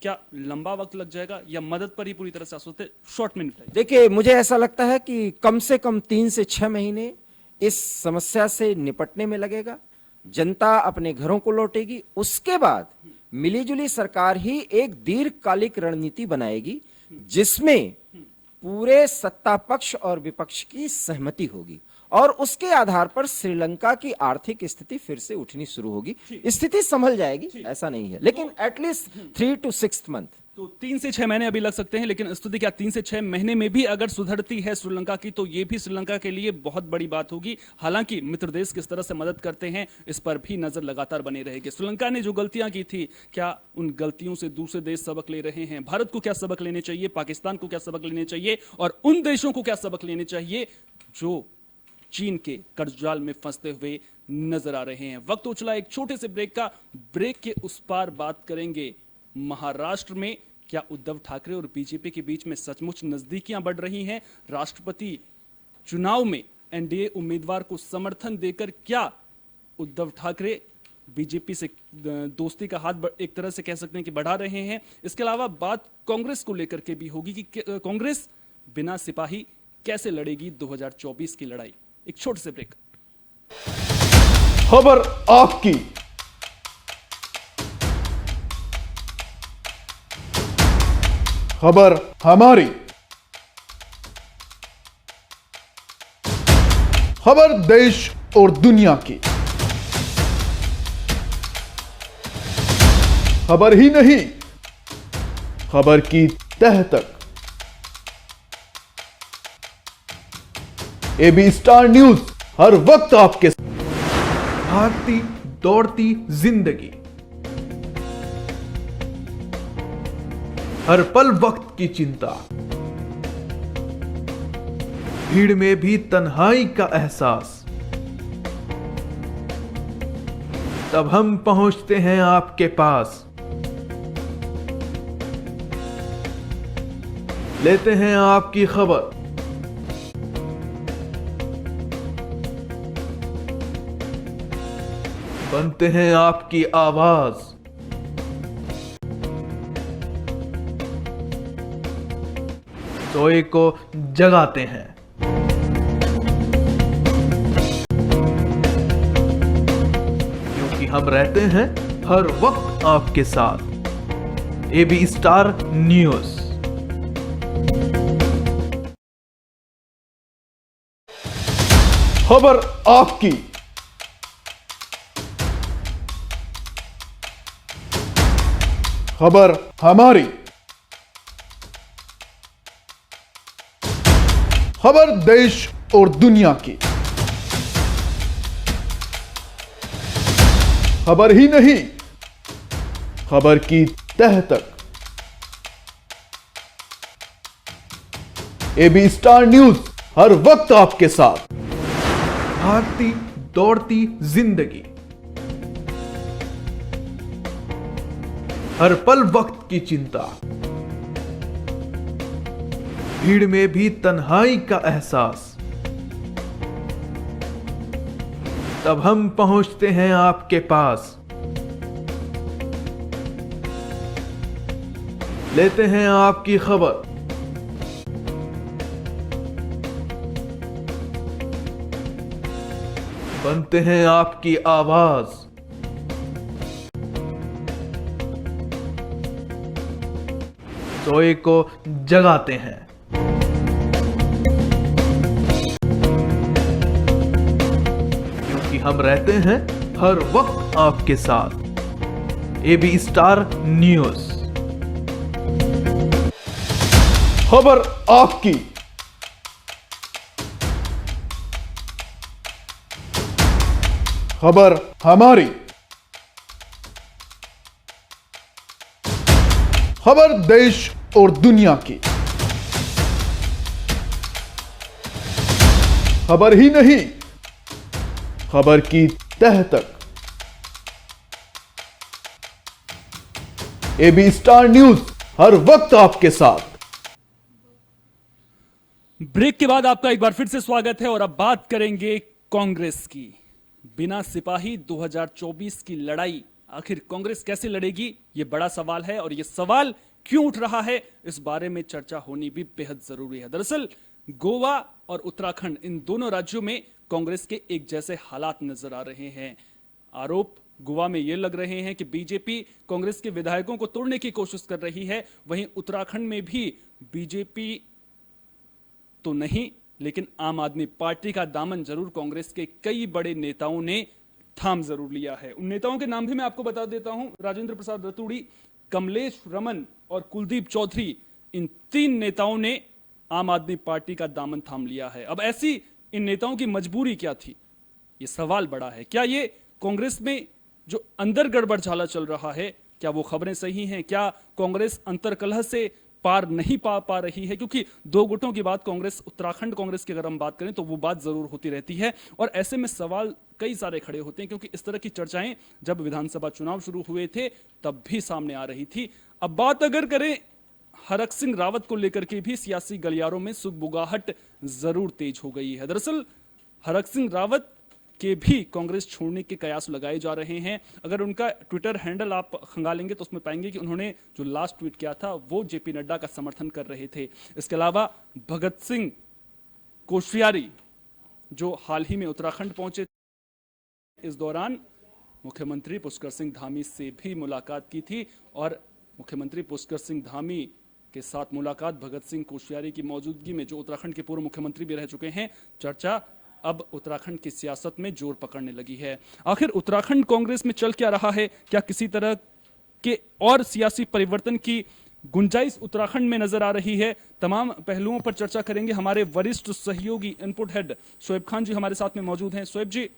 क्या लंबा वक्त लग जाएगा, या मदद पर ही पूरी तरह से आश्वस्त है? शॉर्ट में निपटाइए। देखिए मुझे ऐसा लगता है कि कम से कम 3 से 6 महीने इस समस्या से निपटने में लगेगा। जनता अपने घरों को लौटेगी, उसके बाद मिलीजुली सरकार ही एक दीर्घकालिक रणनीति बनाएगी जिसमें पूरे सत्ता पक्ष और विपक्ष की सहमति होगी, और उसके आधार पर श्रीलंका की आर्थिक स्थिति फिर से उठनी शुरू होगी। स्थिति संभल जाएगी, ऐसा नहीं है, लेकिन एटलीस्ट 3 to 6 मंथ। तो 3 से 6 महीने अभी लग सकते हैं, लेकिन स्थिति क्या 3 से 6 महीने में भी अगर सुधरती है श्रीलंका की, तो ये भी श्रीलंका के लिए बहुत बड़ी बात होगी। हालांकि मित्र देश किस तरह से मदद करते हैं, इस पर भी नजर लगातार बनी रहेगी। श्रीलंका ने जो गलतियां की थी, क्या उन गलतियों से दूसरे देश सबक ले रहे हैं? भारत को क्या सबक लेने चाहिए, पाकिस्तान को क्या सबक लेने चाहिए, और उन देशों को क्या सबक लेने चाहिए जो चीन के कर्जजाल में फंसते हुए नजर आ रहे हैं? वक्त हो चला एक छोटे से ब्रेक का। ब्रेक के उस पार बात करेंगे महाराष्ट्र में क्या उद्धव ठाकरे और बीजेपी के बीच में सचमुच नजदीकियां बढ़ रही हैं? राष्ट्रपति चुनाव में एनडीए उम्मीदवार को समर्थन देकर क्या उद्धव ठाकरे बीजेपी से दोस्ती का हाथ एक तरह से कह सकते हैं कि बढ़ा रहे हैं? इसके अलावा बात कांग्रेस को लेकर के भी होगी कि कांग्रेस बिना सिपाही कैसे लड़ेगी 2024 की लड़ाई। एक छोटे से ब्रेक। खबर आपकी, खबर हमारी, खबर देश और दुनिया की। खबर ही नहीं, खबर की तह तक। एबी स्टार न्यूज हर वक्त आपके साथ। भागती दौड़ती जिंदगी, हर पल वक्त की चिंता, भीड़ में भी तन्हाई का एहसास। तब हम पहुंचते हैं आपके पास, लेते हैं आपकी खबर, बनते हैं आपकी आवाज। सोए को जगाते हैं। क्योंकि हम रहते हैं हर वक्त आपके साथ। AB Star News. खबर आपकी, खबर हमारी, खबर देश और दुनिया की। खबर ही नहीं, खबर की तह तक। एबी स्टार न्यूज हर वक्त आपके साथ। भागती दौड़ती जिंदगी, हर पल वक्त की चिंता, भीड़ में भी तन्हाई का एहसास। तब हम पहुंचते हैं आपके पास, लेते हैं आपकी खबर, बनते हैं आपकी आवाज। सोए को जगाते हैं। क्योंकि हम रहते हैं हर वक्त आपके साथ। एबी स्टार न्यूज, खबर आपकी, खबर हमारी, खबर देश और दुनिया की। खबर ही नहीं, खबर की तह तक। एबी स्टार न्यूज, हर वक्त आपके साथ। ब्रेक के बाद आपका एक बार फिर से स्वागत है और अब बात करेंगे कांग्रेस की। बिना सिपाही 2024 की लड़ाई आखिर कांग्रेस कैसे लड़ेगी, यह बड़ा सवाल है और यह सवाल क्यों उठ रहा है, इस बारे में चर्चा होनी भी बेहद जरूरी है। दरअसल गोवा और उत्तराखंड, इन दोनों राज्यों में कांग्रेस के एक जैसे हालात नजर आ रहे हैं। आरोप गोवा में यह लग रहे हैं कि बीजेपी कांग्रेस के विधायकों को तोड़ने की कोशिश कर रही है, वहीं उत्तराखंड में भी बीजेपी तो नहीं लेकिन आम आदमी पार्टी का दामन जरूर कांग्रेस के कई बड़े नेताओं ने थाम जरूर लिया है। उन नेताओं के नाम भी मैं आपको बता देता हूं, राजेंद्र प्रसाद रतूड़ी, कमलेश रमन और कुलदीप चौधरी। इन तीन नेताओं ने आम आदमी पार्टी का दामन थाम लिया है। अब ऐसी इन नेताओं की मजबूरी क्या थी, यह सवाल बड़ा है। क्या ये कांग्रेस में जो अंदर गड़बड़ झाला चल रहा है, क्या वो खबरें सही हैं? क्या कांग्रेस अंतर्कलह से पार नहीं पा रही है? क्योंकि दो गुटों की बात कांग्रेस, उत्तराखंड कांग्रेस की अगर हम बात करें तो वो बात जरूर होती रहती है और ऐसे में सवाल कई सारे खड़े होते हैं, क्योंकि इस तरह की चर्चाएं जब विधानसभा चुनाव शुरू हुए थे तब भी सामने आ रही थी। अब बात अगर करें हरक सिंह रावत को लेकर के भी सियासी गलियारों में सुगबुगाहट जरूर तेज हो गई है। दरअसल हरक सिंह रावत के भी कांग्रेस छोड़ने के कयास लगाए जा रहे हैं। अगर उनका ट्विटर हैंडल आप खंगालेंगे तो उसमें पाएंगे कि उन्होंने जो लास्ट ट्वीट किया था वो जेपी नड्डा का समर्थन कर रहे थे। इसके अलावा भगत सिंह कोश्यारी जो हाल ही में उत्तराखंड पहुंचे, इस दौरान मुख्यमंत्री पुष्कर सिंह धामी से भी मुलाकात की थी और मुख्यमंत्री पुष्कर सिंह धामी के साथ मुलाकात भगत सिंह कोश्यारी की मौजूदगी में, जो उत्तराखंड के पूर्व मुख्यमंत्री भी रह चुके हैं। चर्चा अब उत्तराखंड की सियासत में जोर पकड़ने लगी है। आखिर उत्तराखंड कांग्रेस में चल क्या रहा है? क्या किसी तरह के और सियासी परिवर्तन की गुंजाइश उत्तराखंड में नजर आ रही है? तमाम पहलुओं पर चर्चा करेंगे। हमारे वरिष्ठ सहयोगी इनपुट हेड शोएब खान जी हमारे साथ में मौजूद हैं। शोएब जी,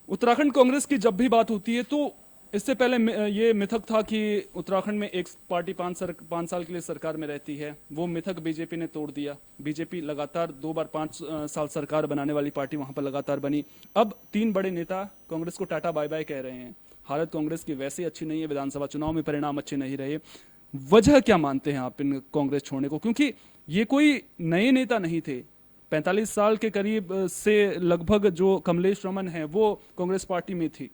उत्तराखंड कांग्रेस की जब भी बात होती है तो इससे पहले ये मिथक था कि उत्तराखंड में एक पार्टी 5 साल के लिए सरकार में रहती है। वो मिथक बीजेपी ने तोड़ दिया। बीजेपी लगातार 2 बार 5 साल सरकार बनाने वाली पार्टी वहां पर लगातार बनी। अब 3 बड़े नेता कांग्रेस को टाटा बाय बाय कह रहे हैं। हालत कांग्रेस की वैसे अच्छी नहीं है, विधानसभा चुनाव में परिणाम अच्छे नहीं रहे। वजह क्या मानते हैं आप इन कांग्रेस छोड़ने को? क्योंकि ये कोई नए नेता नहीं थे। 45 साल के करीब से लगभग जो कमलेश रमन है वो कांग्रेस पार्टी में थी।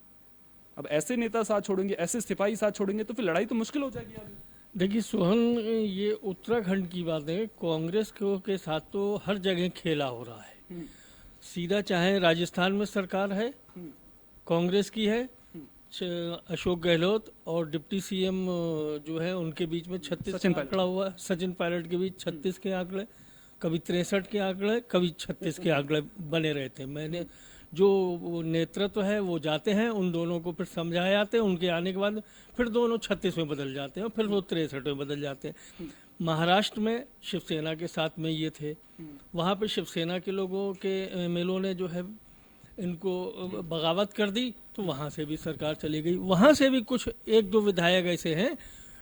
अब ऐसे नेता साथ छोड़ेंगे, ऐसे सिपाही साथ छोड़ेंगे तो फिर लड़ाई तो मुश्किल हो जाएगी आगे। देखिए सोहन, ये उत्तराखंड की बात है, कांग्रेस के साथ तो हर जगह खेला हो रहा है। सीधा चाहे राजस्थान में सरकार है, कांग्रेस की है, अशोक गहलोत और डिप्टी सीएम जो है उनके बीच में 36 का आंकड़ा हुआ। सचिन पायलट के बीच 36 के आंकड़े, कभी 63 के आंकड़े, कभी 36 के आंकड़े बने रहते हैं। मैंने जो नेतृत्व है वो जाते हैं, उन दोनों को फिर समझाए जाते हैं, उनके आने के बाद फिर दोनों 36 में बदल जाते हैं, फिर वो 63 में बदल जाते हैं। महाराष्ट्र में शिवसेना के साथ में ये थे, वहाँ पे शिवसेना के लोगों के एमएलओ ने जो है इनको बगावत कर दी तो वहाँ से भी सरकार चली गई। वहाँ से भी कुछ 1-2 विधायक ऐसे हैं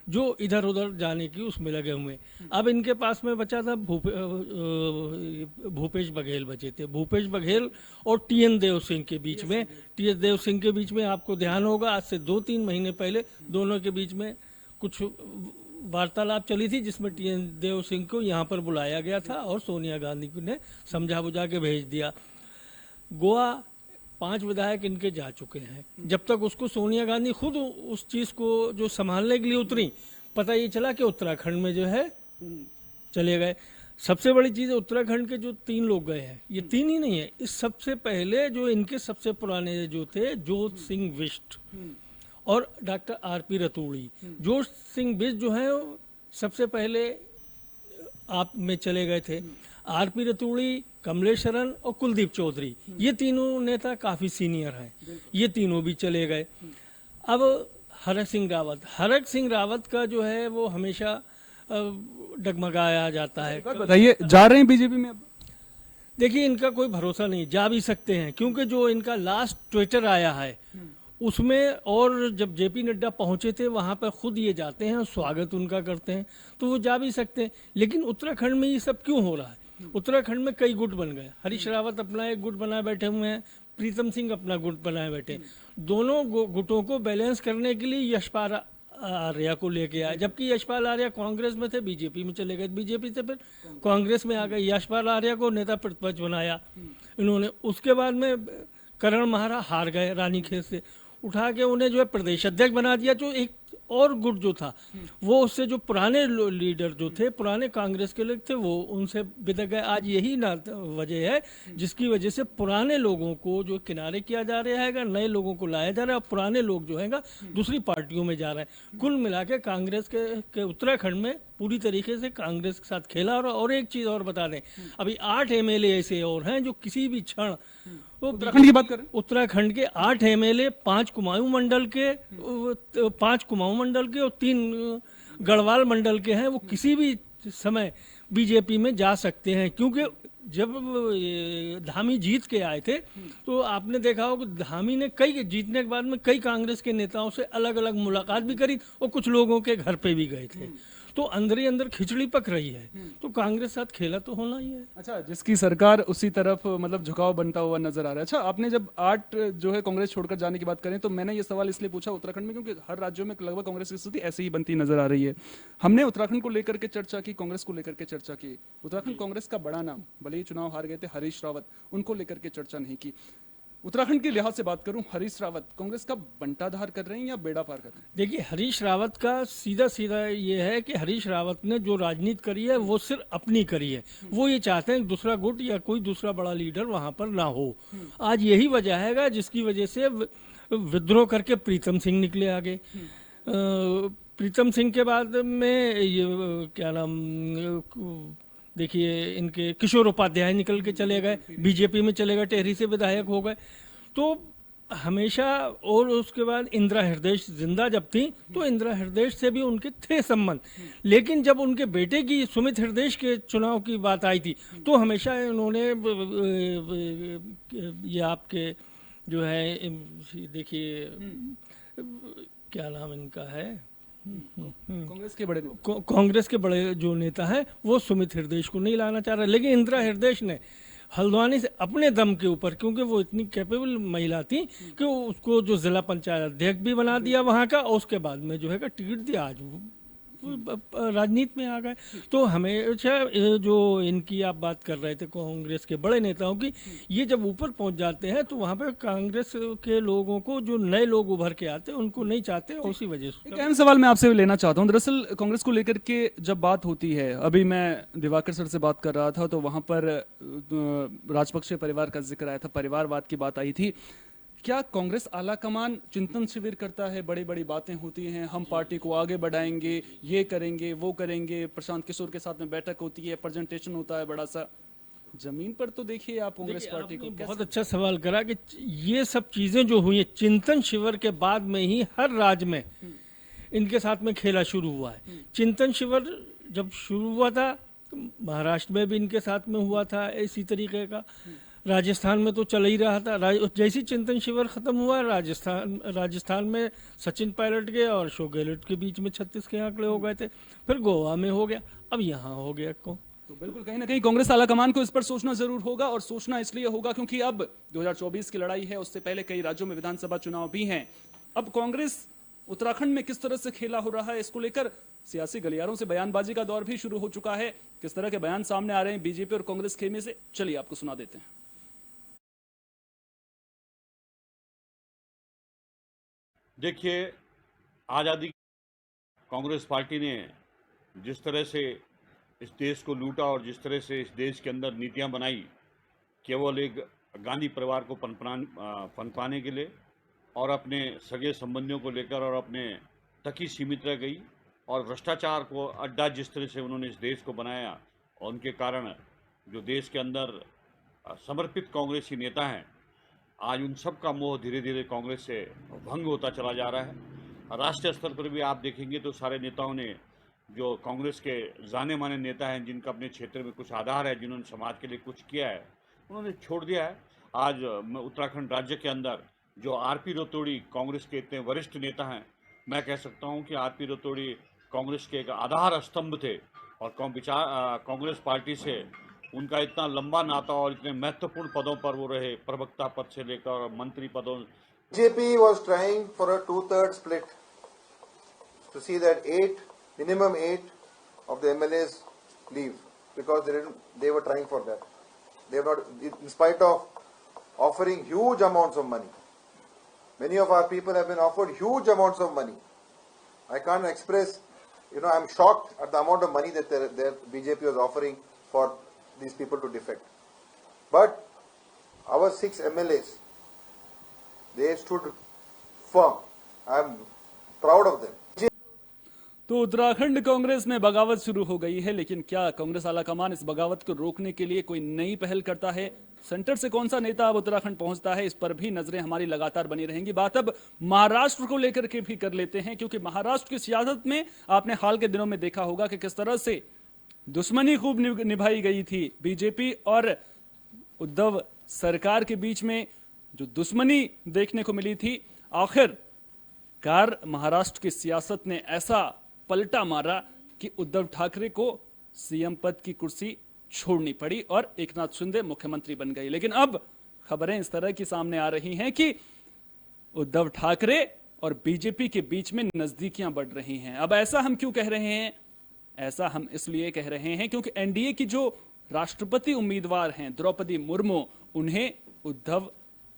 जो इधर उधर जाने की उसमें लगे हुए। अब इनके पास में बचा था भूपेश बघेल बचे थे। भूपेश बघेल और टीएन देव सिंह के बीच में, टीएन देव सिंह के बीच में आपको ध्यान होगा आज से 2-3 महीने पहले दोनों के बीच में कुछ वार्तालाप चली थी जिसमें टीएन देव सिंह को यहाँ पर बुलाया गया था और सोनिया गांधी ने समझा बुझा के भेज दिया। गोवा 5 विधायक इनके जा चुके हैं। जब तक उसको सोनिया गांधी खुद उस चीज को जो संभालने के लिए उतरी, पता ये चला कि उत्तराखंड में जो है चले गए। सबसे बड़ी चीज है उत्तराखंड के जो 3 लोग गए हैं, ये 3 ही नहीं है, इस सबसे पहले जो इनके सबसे पुराने जो थे जोत सिंह बिष्ट और डॉक्टर आरपी रतूड़ी। जोत सिंह बिष्ट जो है सबसे पहले आप में चले गए थे आरपी रतूड़ी, कमलेश्वरन और कुलदीप चौधरी। ये तीनों नेता काफी सीनियर हैं, ये तीनों भी चले गए। अब हरक सिंह रावत का जो है वो हमेशा डगमगाया जाता है। बताइए, जा रहे हैं बीजेपी में अब? देखिए, इनका कोई भरोसा नहीं, जा भी सकते हैं, क्योंकि जो इनका लास्ट ट्विटर आया है उसमें, और जब जेपी नड्डा पहुंचे थे वहां पर खुद ये जाते हैं और स्वागत उनका करते हैं, तो वो जा भी सकते हैं। लेकिन उत्तराखंड में ये सब क्यों हो रहा है? उत्तराखंड में कई गुट बन गए। हरीश रावत अपना एक गुट बनाए बैठे हुए हैं, प्रीतम सिंह अपना गुट बनाए बैठे। दोनों गुटों को बैलेंस करने के लिए यशपाल आर्या को लेके आए, जबकि यशपाल आर्या कांग्रेस में थे, बीजेपी में चले गए, बीजेपी से फिर कांग्रेस में आ गए। यशपाल आर्या को नेता प्रतिपक्ष बनाया इन्होंने। उसके बाद में करण महारा हार गए रानीखेत से, उठा के उन्हें जो है प्रदेश अध्यक्ष बना दिया। जो एक और गुट जो था वो उससे जो पुराने लीडर जो थे, पुराने कांग्रेस के लोग थे, वो उनसे बिदक गए। आज यही ना वजह है जिसकी वजह से पुराने लोगों को जो किनारे किया जा रहा है, नए लोगों को लाया जा रहा है, और पुराने लोग जो है दूसरी पार्टियों में जा रहे हैं। कुल मिला के कांग्रेस के उत्तराखंड में पूरी तरीके से कांग्रेस के साथ खेला। और एक चीज और बता दें, अभी 8 एमएलए ऐसे और हैं जो किसी भी क्षण, उत्तराखंड की बात करें, उत्तराखंड के 8 एमएलए, 5 कुमाऊं मंडल के और 3 गढ़वाल मंडल के हैं, वो किसी भी समय बीजेपी में जा सकते हैं। क्योंकि जब धामी जीत के आए थे तो आपने देखा हो कि धामी ने कई जीतने के बाद में कई कांग्रेस के नेताओं से अलग अलग मुलाकात भी करी और कुछ लोगों के घर पे भी गए थे। तो अंदर ही अंदर खिचड़ी पक रही है, तो कांग्रेस साथ खेला तो होना ही है। अच्छा, जिसकी सरकार उसी तरफ मतलब झुकाव बनता हुआ नजर आ रहा है। अच्छा, आपने जब 8 जो है कांग्रेस छोड़कर जाने की बात करें, तो मैंने ये सवाल इसलिए पूछा उत्तराखंड में क्योंकि हर राज्यों में लगभग कांग्रेस की स्थिति ऐसे ही बनती नजर आ रही है। हमने उत्तराखंड को लेकर के चर्चा की, कांग्रेस को लेकर के चर्चा की। उत्तराखंड कांग्रेस का बड़ा नाम, भले ही चुनाव हार गए थे हरीश रावत, उनको लेकर के चर्चा नहीं की। उत्तराखंड के लिहाज से बात करूं, हरीश रावत कांग्रेस का बंटाधार कर रहे हैं या बेड़ा पार कर रहे हैं? देखिए, हरीश रावत का सीधा ये है कि हरीश रावत ने जो राजनीति करी है वो सिर्फ अपनी करी है। वो ये चाहते हैं कि दूसरा गुट या कोई दूसरा बड़ा लीडर वहां पर ना हो। आज यही वजह है जिसकी वजह से विद्रोह करके प्रीतम सिंह निकले आगे। प्रीतम सिंह के बाद में ये क्या नाम, देखिए इनके किशोर उपाध्याय निकल के चले गए, बीजेपी में चले गए, टेहरी से विधायक हो गए। तो हमेशा, और उसके बाद इंदिरा हृदय जिंदा जब थी तो इंदिरा हृदय से भी उनके थे संबंध। लेकिन जब उनके बेटे की सुमित हृदय के चुनाव की बात आई थी तो हमेशा इन्होंने ये आपके जो है, देखिए क्या नाम इनका है, कांग्रेस के बड़े जो नेता हैं वो सुमित हृदय को नहीं लाना चाह रहे। लेकिन इंदिरा हृदय ने हल्द्वानी से अपने दम के ऊपर, क्योंकि वो इतनी कैपेबल महिला थी कि उसको जो जिला पंचायत अध्यक्ष भी बना दिया वहां का, और उसके बाद में जो है टिकट दिया, आज वो राजनीति में आ गए। तो हमेशा जो इनकी आप बात कर रहे थे कांग्रेस के बड़े नेताओं की, ये जब ऊपर पहुंच जाते हैं तो वहां पे कांग्रेस के लोगों को, जो नए लोग उभर के आते हैं, उनको नहीं चाहते, और उसी वजह से। एक अहम सवाल मैं आपसे लेना चाहता हूं। दरअसल कांग्रेस को लेकर के जब बात होती है, अभी मैं दिवाकर सर से बात कर रहा था तो वहां पर राजपक्षे परिवार का जिक्र आया था, परिवारवाद की बात आई थी। क्या कांग्रेस आला कमान चिंतन शिविर करता है, बड़ी बड़ी बातें होती हैं, हम पार्टी को आगे बढ़ाएंगे, ये करेंगे, वो करेंगे, प्रशांत किशोर के साथ में बैठक होती है, प्रेजेंटेशन होता है बड़ा सा, जमीन पर तो देखिए आप कांग्रेस पार्टी को बहुत अच्छा सवाल करा कि ये सब चीजें जो हुई है चिंतन शिविर के बाद में ही हर राज्य में इनके साथ में खेला शुरू हुआ है। चिंतन शिविर जब शुरू हुआ था महाराष्ट्र में भी इनके साथ में हुआ था इसी तरीके का, राजस्थान में तो चल ही रहा था। जैसी चिंतन शिविर खत्म हुआ, राजस्थान में सचिन पायलट के और अशोक गहलोत के बीच में 36 के आंकड़े हो गए थे, फिर गोवा में हो गया, अब यहाँ हो गया को। तो बिल्कुल कहीं ना कहीं कांग्रेस आला कमान को इस पर सोचना जरूर होगा, और सोचना इसलिए होगा क्योंकि अब 2024 की लड़ाई है, उससे पहले कई राज्यों में विधानसभा चुनाव भी हैं। अब कांग्रेस उत्तराखंड में किस तरह से खेला हो रहा है, इसको लेकर सियासी गलियारों से बयानबाजी का दौर भी शुरू हो चुका है। किस तरह के बयान सामने आ रहे हैं बीजेपी और कांग्रेस खेमे से, चलिए आपको सुना देते हैं। देखिए, आज़ादी कांग्रेस पार्टी ने जिस तरह से इस देश को लूटा और जिस तरह से इस देश के अंदर नीतियां बनाई, केवल एक गांधी परिवार को पनपाने के लिए और अपने सगे संबंधियों को लेकर और अपने तक ही सीमित रह गई। और भ्रष्टाचार को अड्डा जिस तरह से उन्होंने इस देश को बनाया, और उनके कारण जो देश के अंदर समर्पित कांग्रेसी नेता हैं, आज उन सब का मोह धीरे धीरे कांग्रेस से भंग होता चला जा रहा है। राष्ट्रीय स्तर पर भी आप देखेंगे तो सारे नेताओं ने, जो कांग्रेस के जाने माने नेता हैं, जिनका अपने क्षेत्र में कुछ आधार है, जिन्होंने समाज के लिए कुछ किया है, उन्होंने छोड़ दिया है। आज उत्तराखंड राज्य के अंदर जो आरपी रतोड़ी कांग्रेस के इतने वरिष्ठ नेता हैं, मैं कह सकता हूं कि आरपी रतोड़ी कांग्रेस के एक आधार स्तंभ थे, और कांग्रेस पार्टी से उनका इतना लंबा नाता और इतने महत्वपूर्ण पदों पर वो रहे, प्रवक्ता पद से लेकर मंत्री पदों। BJP was trying for a 2/3 split to see that minimum 8 of the MLAs leave, because they were trying for that. They were not, in spite of offering huge amounts of money. Many of our people have been offered huge amounts of money. I can't express, I'm shocked at the amount of money that their BJP was offering for these people to defect. But our 6 MLAs, they stood firm. I am proud of them. तो उत्तराखंड कांग्रेस में बगावत शुरू हो गई है, लेकिन क्या कांग्रेस आलाकमान इस बगावत को रोकने के लिए कोई नई पहल करता है? सेंटर से कौन सा नेता अब उत्तराखंड पहुंचता है, इस पर भी नजरें हमारी लगातार बनी रहेंगी। बात अब महाराष्ट्र को लेकर के भी कर लेते हैं, क्योंकि महाराष्ट्र की सियासत में आपने हाल के दिनों में देखा होगा कि किस तरह से दुश्मनी खूब निभाई गई थी। बीजेपी और उद्धव सरकार के बीच में जो दुश्मनी देखने को मिली थी, आखिरकार महाराष्ट्र की सियासत ने ऐसा पलटा मारा कि उद्धव ठाकरे को सीएम पद की कुर्सी छोड़नी पड़ी और एकनाथ शिंदे मुख्यमंत्री बन गए। लेकिन अब खबरें इस तरह की सामने आ रही हैं कि उद्धव ठाकरे और बीजेपी के बीच में नजदीकियां बढ़ रही हैं। अब ऐसा हम क्यों कह रहे हैं? ऐसा हम इसलिए कह रहे हैं क्योंकि एनडीए की जो राष्ट्रपति उम्मीदवार हैं द्रौपदी मुर्मू, उन्हें उद्धव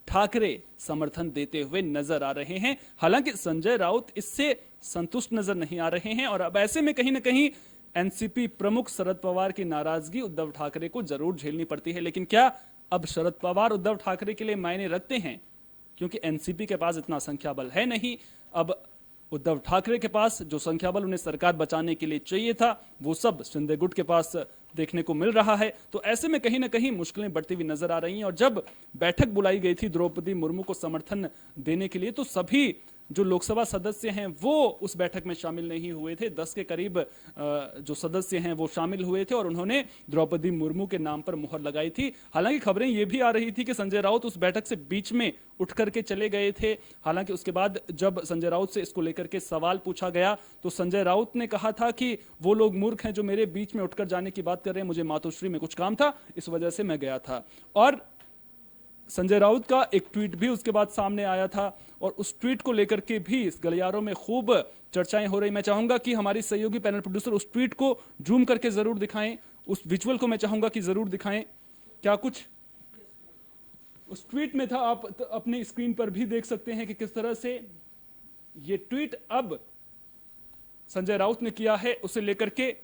ठाकरे समर्थन देते हुए नजर आ रहे हैं। हालांकि संजय राउत इससे संतुष्ट नजर नहीं आ रहे हैं, और अब ऐसे में कहीं ना कहीं एनसीपी प्रमुख शरद पवार की नाराजगी उद्धव ठाकरे को जरूर झेलनी पड़ती है। लेकिन क्या अब शरद पवार उद्धव ठाकरे के लिए मायने रखते हैं? क्योंकि एनसीपी के पास इतना संख्या बल है नहीं। अब उद्धव ठाकरे के पास जो संख्या बल उन्हें सरकार बचाने के लिए चाहिए था, वो सब शिंदे गुट के पास देखने को मिल रहा है। तो ऐसे में कहीं ना कहीं मुश्किलें बढ़ती हुई नजर आ रही हैं। और जब बैठक बुलाई गई थी द्रौपदी मुर्मू को समर्थन देने के लिए, तो सभी जो लोकसभा सदस्य हैं वो उस बैठक में शामिल नहीं हुए थे। 10 के करीब जो सदस्य हैं वो शामिल हुए थे और उन्होंने द्रौपदी मुर्मू के नाम पर मुहर लगाई थी। हालांकि खबरें ये भी आ रही थी कि संजय राउत उस बैठक से बीच में उठ करके चले गए थे। हालांकि उसके बाद जब संजय राउत से इसको लेकर के सवाल पूछा गया तो संजय राउत ने कहा था कि वो लोग मूर्ख हैं जो मेरे बीच में उठकर जाने की बात कर रहे हैं, मुझे मातोश्री में कुछ काम था, इस वजह से मैं गया था। और संजय राउत का एक ट्वीट भी उसके बाद सामने आया था, और उस ट्वीट को लेकर के भी इस गलियारों में खूब चर्चाएं हो रही। मैं चाहूंगा कि हमारी सहयोगी पैनल प्रोड्यूसर उस ट्वीट को जूम करके जरूर दिखाएं, उस विजुअल को मैं चाहूंगा कि जरूर दिखाएं। क्या कुछ उस ट्वीट में था, आप अपनी स्क्रीन पर भी देख सकते हैं कि किस तरह से ये ट्वीट अब संजय राउत ने किया है, उसे लेकर के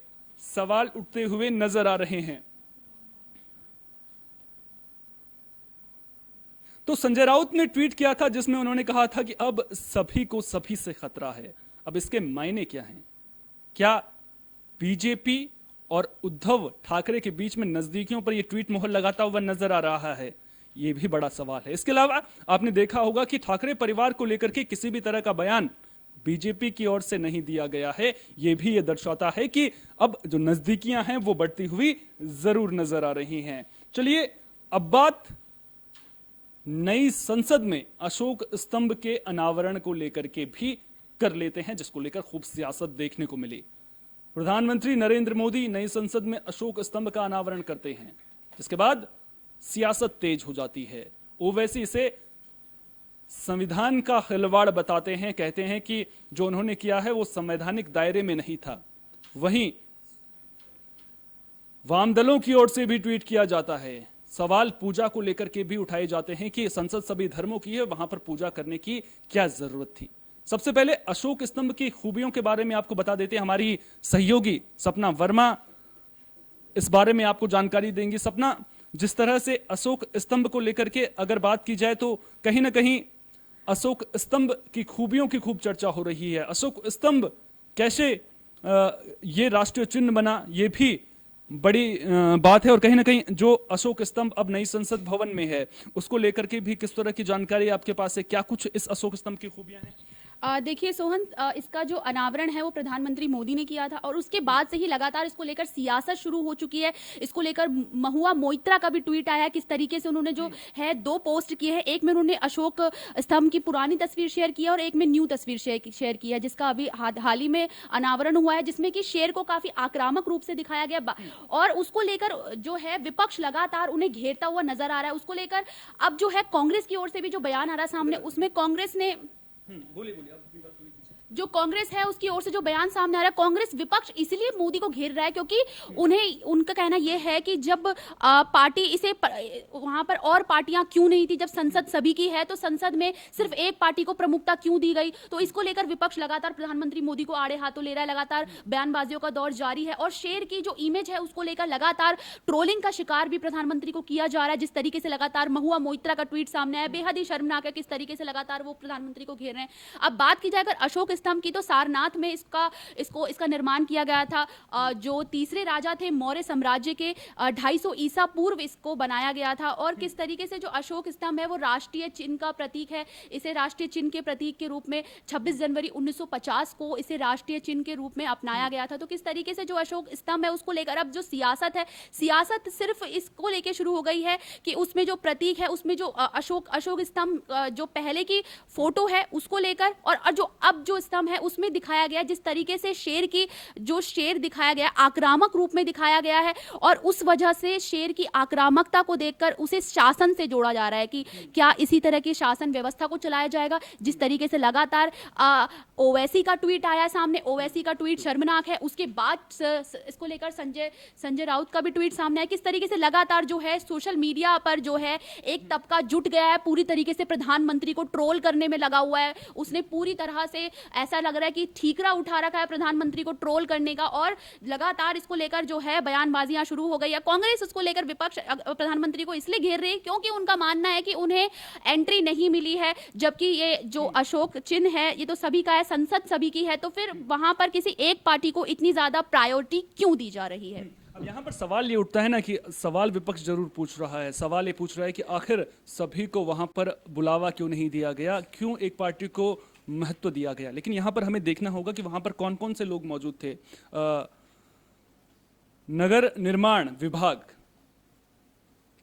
सवाल उठते हुए नजर आ रहे हैं। तो संजय राउत ने ट्वीट किया था जिसमें उन्होंने कहा था कि अब सभी को सभी से खतरा है। अब इसके मायने क्या हैं? क्या बीजेपी और उद्धव ठाकरे के बीच में नजदीकियों पर यह ट्वीट मोहर लगाता हुआ नजर आ रहा है? यह भी बड़ा सवाल है। इसके अलावा आपने देखा होगा कि ठाकरे परिवार को लेकर के किसी भी तरह का बयान बीजेपी की ओर से नहीं दिया गया है। यह भी यह दर्शाता है कि अब जो नजदीकियां हैं वो बढ़ती हुई जरूर नजर आ रही हैं। चलिए अब बात नई संसद में अशोक स्तंभ के अनावरण को लेकर के भी कर लेते हैं, जिसको लेकर खूब सियासत देखने को मिली। प्रधानमंत्री नरेंद्र मोदी नई संसद में अशोक स्तंभ का अनावरण करते हैं, जिसके बाद सियासत तेज हो जाती है। ओवैसी इसे संविधान का खिलवाड़ बताते हैं, कहते हैं कि जो उन्होंने किया है वो संवैधानिक दायरे में नहीं था। वहीं वाम दलों की ओर से भी ट्वीट किया जाता है। सवाल पूजा को लेकर के भी उठाए जाते हैं कि संसद सभी धर्मों की है, वहां पर पूजा करने की क्या जरूरत थी। सबसे पहले अशोक स्तंभ की खूबियों के बारे में आपको बता देते हैं। हमारी सहयोगी सपना वर्मा इस बारे में आपको जानकारी देंगी। सपना, जिस तरह से अशोक स्तंभ को लेकर के अगर बात की जाए तो कहीं ना कहीं अशोक स्तंभ की खूबियों की खूब चर्चा हो रही है। अशोक स्तंभ कैसे ये राष्ट्रीय चिन्ह बना, ये भी बड़ी बात है। और कहीं ना कहीं जो अशोक स्तंभ अब नई संसद भवन में है, उसको लेकर के भी किस तरह की जानकारी आपके पास है? क्या कुछ इस अशोक स्तंभ की खूबियां हैं? देखिए सोहन, इसका जो अनावरण है वो प्रधानमंत्री मोदी ने किया था और उसके बाद से ही लगातार इसको लेकर सियासत शुरू हो चुकी है। इसको लेकर महुआ मोइत्रा का भी ट्वीट आया, किस तरीके से उन्होंने जो है 2 पोस्ट किए हैं। एक में उन्होंने अशोक स्तंभ की पुरानी तस्वीर शेयर की है और एक में न्यू तस्वीर शेयर की है, जिसका अभी हाल ही में अनावरण हुआ है, जिसमें कि शेर को काफी आक्रामक रूप से दिखाया गया और उसको लेकर जो है विपक्ष लगातार उन्हें घेरता हुआ नजर आ रहा है। उसको लेकर अब जो है कांग्रेस की ओर से भी जो बयान आ रहा है सामने, उसमें कांग्रेस ने जो कांग्रेस है उसकी ओर से जो बयान सामने आ रहा है, कांग्रेस विपक्ष इसलिए मोदी को घेर रहा है क्योंकि उनका कहना यह है कि जब पार्टी इसे वहां पर और पार्टियां क्यों नहीं थी, जब संसद सभी की है तो संसद में सिर्फ एक पार्टी को प्रमुखता क्यों दी गई। तो इसको लेकर विपक्ष लगातार प्रधानमंत्री मोदी को आड़े हाथों ले रहा है, लगातार बयानबाजियों का दौर जारी है और शेर की जो इमेज है उसको लेकर लगातार ट्रोलिंग का शिकार भी प्रधानमंत्री को किया जा रहा है। जिस तरीके से लगातार महुआ मोइत्रा का ट्वीट सामने आया, बेहद ही शर्मनाक है किस तरीके से लगातार वो प्रधानमंत्री को घेर रहे हैं। अब बात की जाए अगर अशोक स्तंभ की, तो सारनाथ में इसका निर्माण किया गया था। जो तीसरे राजा थे मौर्य साम्राज्य के 250 ईसा पूर्व इसको बनाया गया था और किस तरीके से जो अशोक स्तंभ है वो राष्ट्रीय चिन्ह का प्रतीक है। इसे राष्ट्रीय चिन्ह के प्रतीक के रूप में 26 जनवरी 1950 को इसे राष्ट्रीय चिन्ह के रूप में अपनाया गया था। तो किस तरीके से जो अशोक स्तंभ है उसको लेकर अब जो सियासत है, सियासत सिर्फ इसको लेकर शुरू हो गई है कि उसमें जो प्रतीक है, उसमें जो अशोक स्तंभ जो पहले की फोटो है उसको लेकर और जो अब जो स्तंभ है उसमें दिखाया गया जिस तरीके से शेर दिखाया गया, आक्रामक रूप में दिखाया गया है और उस वजह से शेर की आक्रामकता को देखकर उसे शासन से जोड़ा जा रहा है कि क्या इसी तरह की शासन व्यवस्था को चलाया जाएगा। जिस तरीके से लगातार ओवैसी का ट्वीट आया सामने, ओवैसी का ट्वीट शर्मनाक है। उसके बाद इसको लेकर संजय राउत का भी ट्वीट सामने आया। किस तरीके से लगातार जो है सोशल मीडिया पर जो है एक तबका जुट गया है, पूरी तरीके से प्रधानमंत्री को ट्रोल करने में लगा हुआ है। उसने पूरी तरह से ऐसा लग रहा है कि ठीकरा उठा रखा है प्रधानमंत्री को ट्रोल करने का और लगातार इसको लेकर जो है बयानबाजियां शुरू हो गई है। कांग्रेस उसको लेकर विपक्ष प्रधानमंत्री को इसलिए घेर रही है क्योंकि उनका मानना है कि उन्हें एंट्री नहीं मिली है, जबकि ये जो अशोक चिन्ह है ये तो सभी का है, संसद सभी की है, तो फिर वहां पर किसी एक पार्टी को इतनी ज्यादा प्रायोरिटी क्यों दी जा रही है। अब यहाँ पर सवाल ये उठता है ना कि सवाल विपक्ष जरूर पूछ रहा है, सवाल ये पूछ रहा है कि आखिर सभी को वहां पर बुलावा क्यों नहीं दिया गया, क्यों एक पार्टी को महत्व दिया गया। लेकिन यहां पर हमें देखना होगा कि वहां पर कौन कौन से लोग मौजूद थे। नगर निर्माण विभाग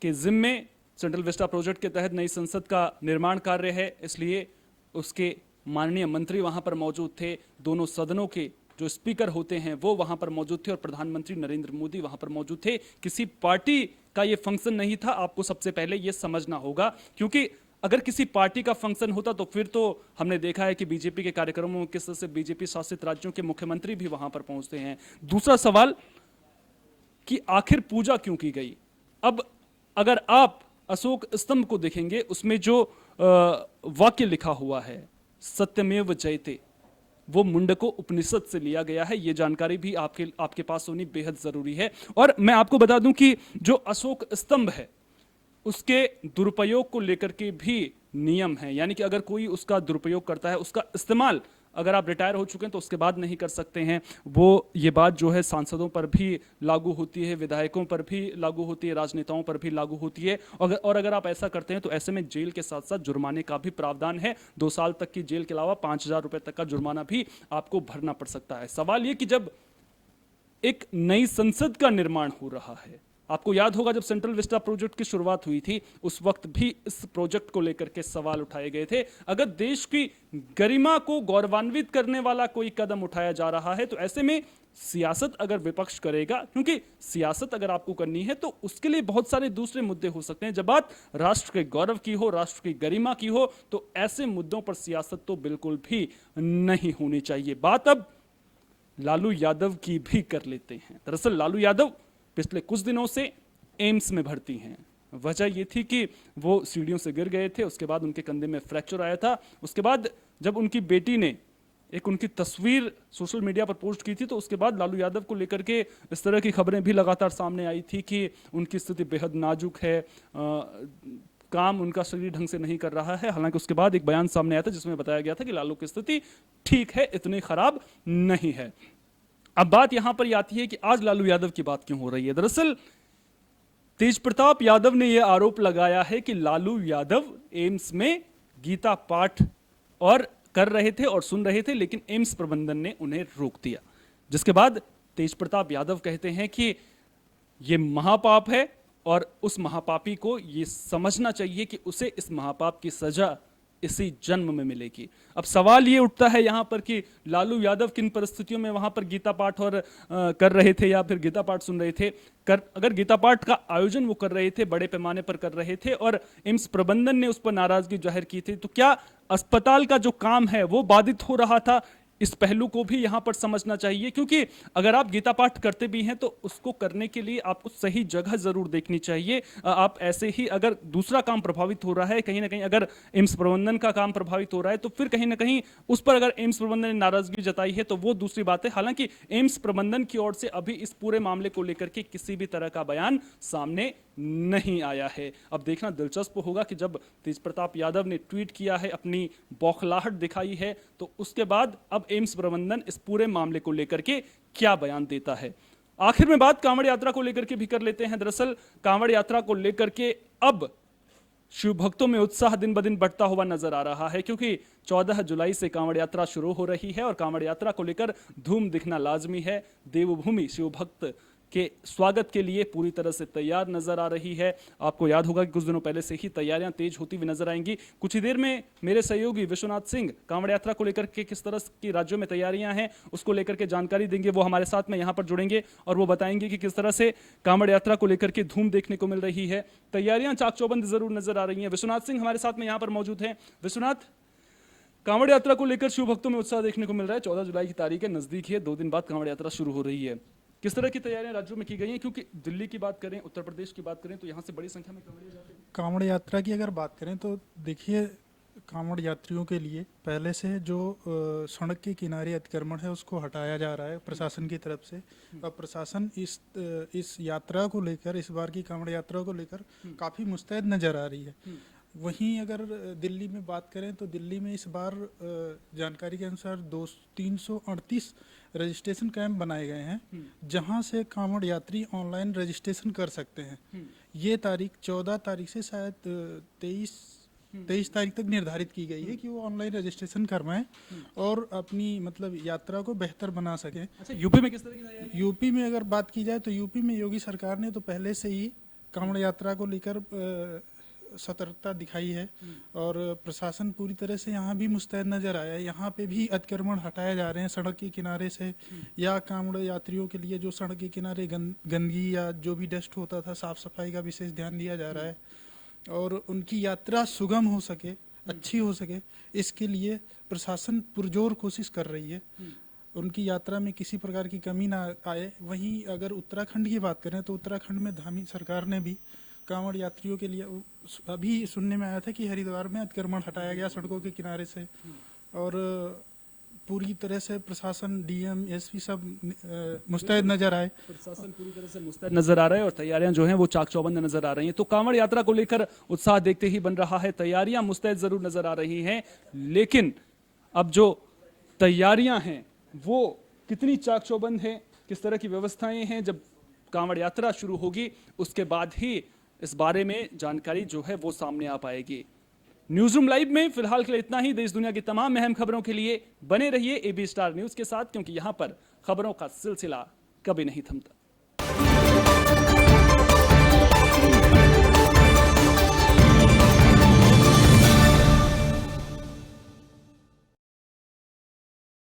के जिम्मे सेंट्रल विस्टा प्रोजेक्ट के तहत नई संसद का निर्माण कार्य है, इसलिए उसके माननीय मंत्री वहां पर मौजूद थे। दोनों सदनों के जो स्पीकर होते हैं वो वहां पर मौजूद थे और प्रधानमंत्री नरेंद्र मोदी वहां पर मौजूद थे। किसी पार्टी का ये फंक्शन नहीं था, आपको सबसे पहले ये समझना होगा, क्योंकि अगर किसी पार्टी का फंक्शन होता तो फिर तो हमने देखा है कि बीजेपी के कार्यक्रमों में किस तरह से बीजेपी शासित राज्यों के मुख्यमंत्री भी वहां पर पहुंचते हैं। दूसरा सवाल कि आखिर पूजा क्यों की गई। अब अगर आप अशोक स्तंभ को देखेंगे, उसमें जो वाक्य लिखा हुआ है सत्यमेव जयते, वो मुंडको उपनिषद से लिया गया है। ये जानकारी भी आपके पास होनी बेहद जरूरी है। और मैं आपको बता दूं कि जो अशोक स्तंभ है उसके दुरुपयोग को लेकर के भी नियम है, यानी कि अगर कोई उसका दुरुपयोग करता है, उसका इस्तेमाल अगर आप रिटायर हो चुके हैं तो उसके बाद नहीं कर सकते हैं। वो ये बात जो है सांसदों पर भी लागू होती है, विधायकों पर भी लागू होती है, राजनेताओं पर भी लागू होती है। और अगर आप ऐसा करते हैं तो ऐसे में जेल के साथ साथ जुर्माने का भी प्रावधान है। 2 साल तक की जेल के अलावा 5,000 रुपए तक का जुर्माना भी आपको भरना पड़ सकता है। सवाल ये कि जब एक नई संसद का निर्माण हो रहा है, आपको याद होगा जब सेंट्रल विस्टा प्रोजेक्ट की शुरुआत हुई थी उस वक्त भी इस प्रोजेक्ट को लेकर के सवाल उठाए गए थे। अगर देश की गरिमा को गौरवान्वित करने वाला कोई कदम उठाया जा रहा है तो ऐसे में सियासत अगर विपक्ष करेगा, क्योंकि सियासत अगर आपको करनी है तो उसके लिए बहुत सारे दूसरे मुद्दे हो सकते हैं। जब बात राष्ट्र के गौरव की हो, राष्ट्र की गरिमा की हो, तो ऐसे मुद्दों पर सियासत तो बिल्कुल भी नहीं होनी चाहिए। बात अब लालू यादव की भी कर लेते हैं। दरअसल लालू यादव पिछले कुछ दिनों से एम्स में भर्ती हैं। वजह यह थी कि वो सीढ़ियों से गिर गए थे, उसके बाद उनके कंधे में फ्रैक्चर आया था। उसके बाद जब उनकी बेटी ने एक उनकी तस्वीर सोशल मीडिया पर पोस्ट की थी तो उसके बाद लालू यादव को लेकर के इस तरह की खबरें भी लगातार सामने आई थी कि उनकी स्थिति बेहद नाजुक है, काम उनका शरीर ढंग से नहीं कर रहा है। हालांकि उसके बाद एक बयान सामने आया था जिसमें बताया गया था कि लालू की स्थिति ठीक है, इतनी खराब नहीं है। अब बात यहां पर आती है कि आज लालू यादव की बात क्यों हो रही है। दरअसल तेज प्रताप यादव ने यह आरोप लगाया है कि लालू यादव एम्स में गीता पाठ और कर रहे थे और सुन रहे थे, लेकिन एम्स प्रबंधन ने उन्हें रोक दिया, जिसके बाद तेज प्रताप यादव कहते हैं कि यह महापाप है और उस महापापी को यह समझना चाहिए कि उसे इस महापाप की सजा इसी जन्म में मिलेगी। अब सवाल ये उठता है यहां पर कि लालू यादव किन परिस्थितियों में वहां पर गीता पाठ और कर रहे थे या फिर गीता पाठ सुन रहे थे। अगर गीता पाठ का आयोजन वो कर रहे थे, बड़े पैमाने पर कर रहे थे और एम्स प्रबंधन ने उस पर नाराजगी जाहिर की थी, तो क्या अस्पताल का जो काम है वो बाधित हो रहा था? इस पहलू को भी यहां पर समझना चाहिए, क्योंकि अगर आप गीता पाठ करते भी हैं तो उसको करने के लिए आपको सही जगह जरूर देखनी चाहिए। आप ऐसे ही अगर दूसरा काम प्रभावित हो रहा है, कहीं ना कहीं अगर एम्स प्रबंधन का काम प्रभावित हो रहा है, तो फिर कहीं ना कहीं उस पर अगर एम्स प्रबंधन ने नाराजगी जताई है तो वो दूसरी बात है। हालांकि एम्स प्रबंधन की ओर से अभी इस पूरे मामले को लेकर के किसी भी तरह का बयान सामने नहीं आया है। अब देखना दिलचस्प होगा कि जब तेज प्रताप यादव ने ट्वीट किया है, अपनी बौखलाहट दिखाई है, तो उसके बाद अब एम्स प्रबंधन इस पूरे मामले को लेकर के क्या बयान देता है। आखिर में बात कांवड़ यात्रा को लेकर के भी कर लेते हैं। दरअसल कांवड़ यात्रा को लेकर के अब शिव भक्तों में उत्साह दिन ब दिन बढ़ता हुआ नजर आ रहा है, क्योंकि 14 जुलाई से कांवड़ यात्रा शुरू हो रही है और कांवड़ यात्रा को लेकर धूम दिखना लाजमी है। देवभूमि शिव भक्त के स्वागत के लिए पूरी तरह से तैयार नजर आ रही है। आपको याद होगा कि कुछ दिनों पहले से ही तैयारियां तेज होती हुई नजर आएंगी। कुछ ही देर में मेरे सहयोगी विश्वनाथ सिंह कांवड़ यात्रा को लेकर के किस तरह की राज्यों में तैयारियां हैं उसको लेकर के जानकारी देंगे। वो हमारे साथ में यहाँ पर जुड़ेंगे और वो बताएंगे कि किस तरह से कांवड़ यात्रा को लेकर के धूम देखने को मिल रही है। तैयारियां चाक चौबंद जरूर नजर आ रही हैं। विश्वनाथ सिंह हमारे साथ में यहाँ पर मौजूद हैं। विश्वनाथ, कांवड़ यात्रा को लेकर शिव भक्तों में उत्साह देखने को मिल रहा है। 14 जुलाई की तारीख है, नजदीक है, 2 दिन बाद कांवड़ यात्रा शुरू हो रही है। किस तरह की तैयारियां राज्यों में की गई हैं? क्योंकि दिल्ली की बात करें, उत्तर प्रदेश की बात करें, तो यहाँ से बड़ी संख्या में कांवड़िया जाते हैं। कांवड़ यात्रा की अगर बात करें तो देखिए, कांवड़ यात्रियों के लिए पहले से जो सड़क के किनारे अतिक्रमण है उसको हटाया जा रहा है प्रशासन की तरफ से। और प्रशासन इस यात्रा को लेकर, इस बार की कांवड़ यात्रा को लेकर काफ़ी मुस्तैद नज़र आ रही है। वहीं अगर दिल्ली में बात करें तो दिल्ली में इस बार जानकारी के अनुसार 338 रजिस्ट्रेशन कैंप बनाए गए हैं, जहां से कांवड़ यात्री ऑनलाइन रजिस्ट्रेशन कर सकते हैं। ये तारीख 14 तारीख से शायद 23 तारीख तक निर्धारित की गई है कि वो ऑनलाइन रजिस्ट्रेशन करवाएं और अपनी मतलब यात्रा को बेहतर बना सकें। अच्छा, यूपी में किस तरह की तैयारी? यूपी में अगर बात की जाए तो यूपी में योगी सरकार ने तो पहले से ही कांवड़ यात्रा को लेकर सतर्कता दिखाई है और प्रशासन पूरी तरह से यहाँ भी मुस्तैद नजर आया है। यहाँ पे भी अतिक्रमण हटाए जा रहे हैं सड़क के किनारे से, या कांवड़ यात्रियों के लिए जो सड़क के किनारे गंदगी या जो भी डस्ट होता था, साफ सफाई का विशेष ध्यान दिया जा रहा है और उनकी यात्रा सुगम हो सके, अच्छी हो सके, इसके लिए प्रशासन पुरजोर कोशिश कर रही है उनकी यात्रा में किसी प्रकार की कमी ना आए। वहीं अगर उत्तराखंड की बात करें तो उत्तराखंड में धामी सरकार ने भी कांवड़ यात्रियों के लिए, अभी सुनने में आया था कि हरिद्वार में अतिक्रमण हटाया गया सड़कों के किनारे से और पूरी तरह से प्रशासन, डीएम, एसपी सब मुस्तैद नजर आए। प्रशासन पूरी तरह से मुस्तैद नजर आ रहा है और तैयारियां जो हैं वो चाक चौबंद नजर आ रही हैं। तो कांवड़ यात्रा को लेकर उत्साह देखते ही बन रहा है, तैयारियां मुस्तैद जरूर नजर आ रही हैं, लेकिन अब जो तैयारियां हैं वो कितनी चाक चौबंद है, किस तरह की व्यवस्थाएं हैं, जब कांवड़ यात्रा शुरू होगी उसके बाद ही इस बारे में जानकारी जो है वो सामने आ पाएगी। न्यूज रूम लाइव में फिलहाल के लिए इतना ही। देश दुनिया की तमाम अहम खबरों के लिए बने रहिए एबी स्टार न्यूज के साथ, क्योंकि यहां पर खबरों का सिलसिला कभी नहीं थमता।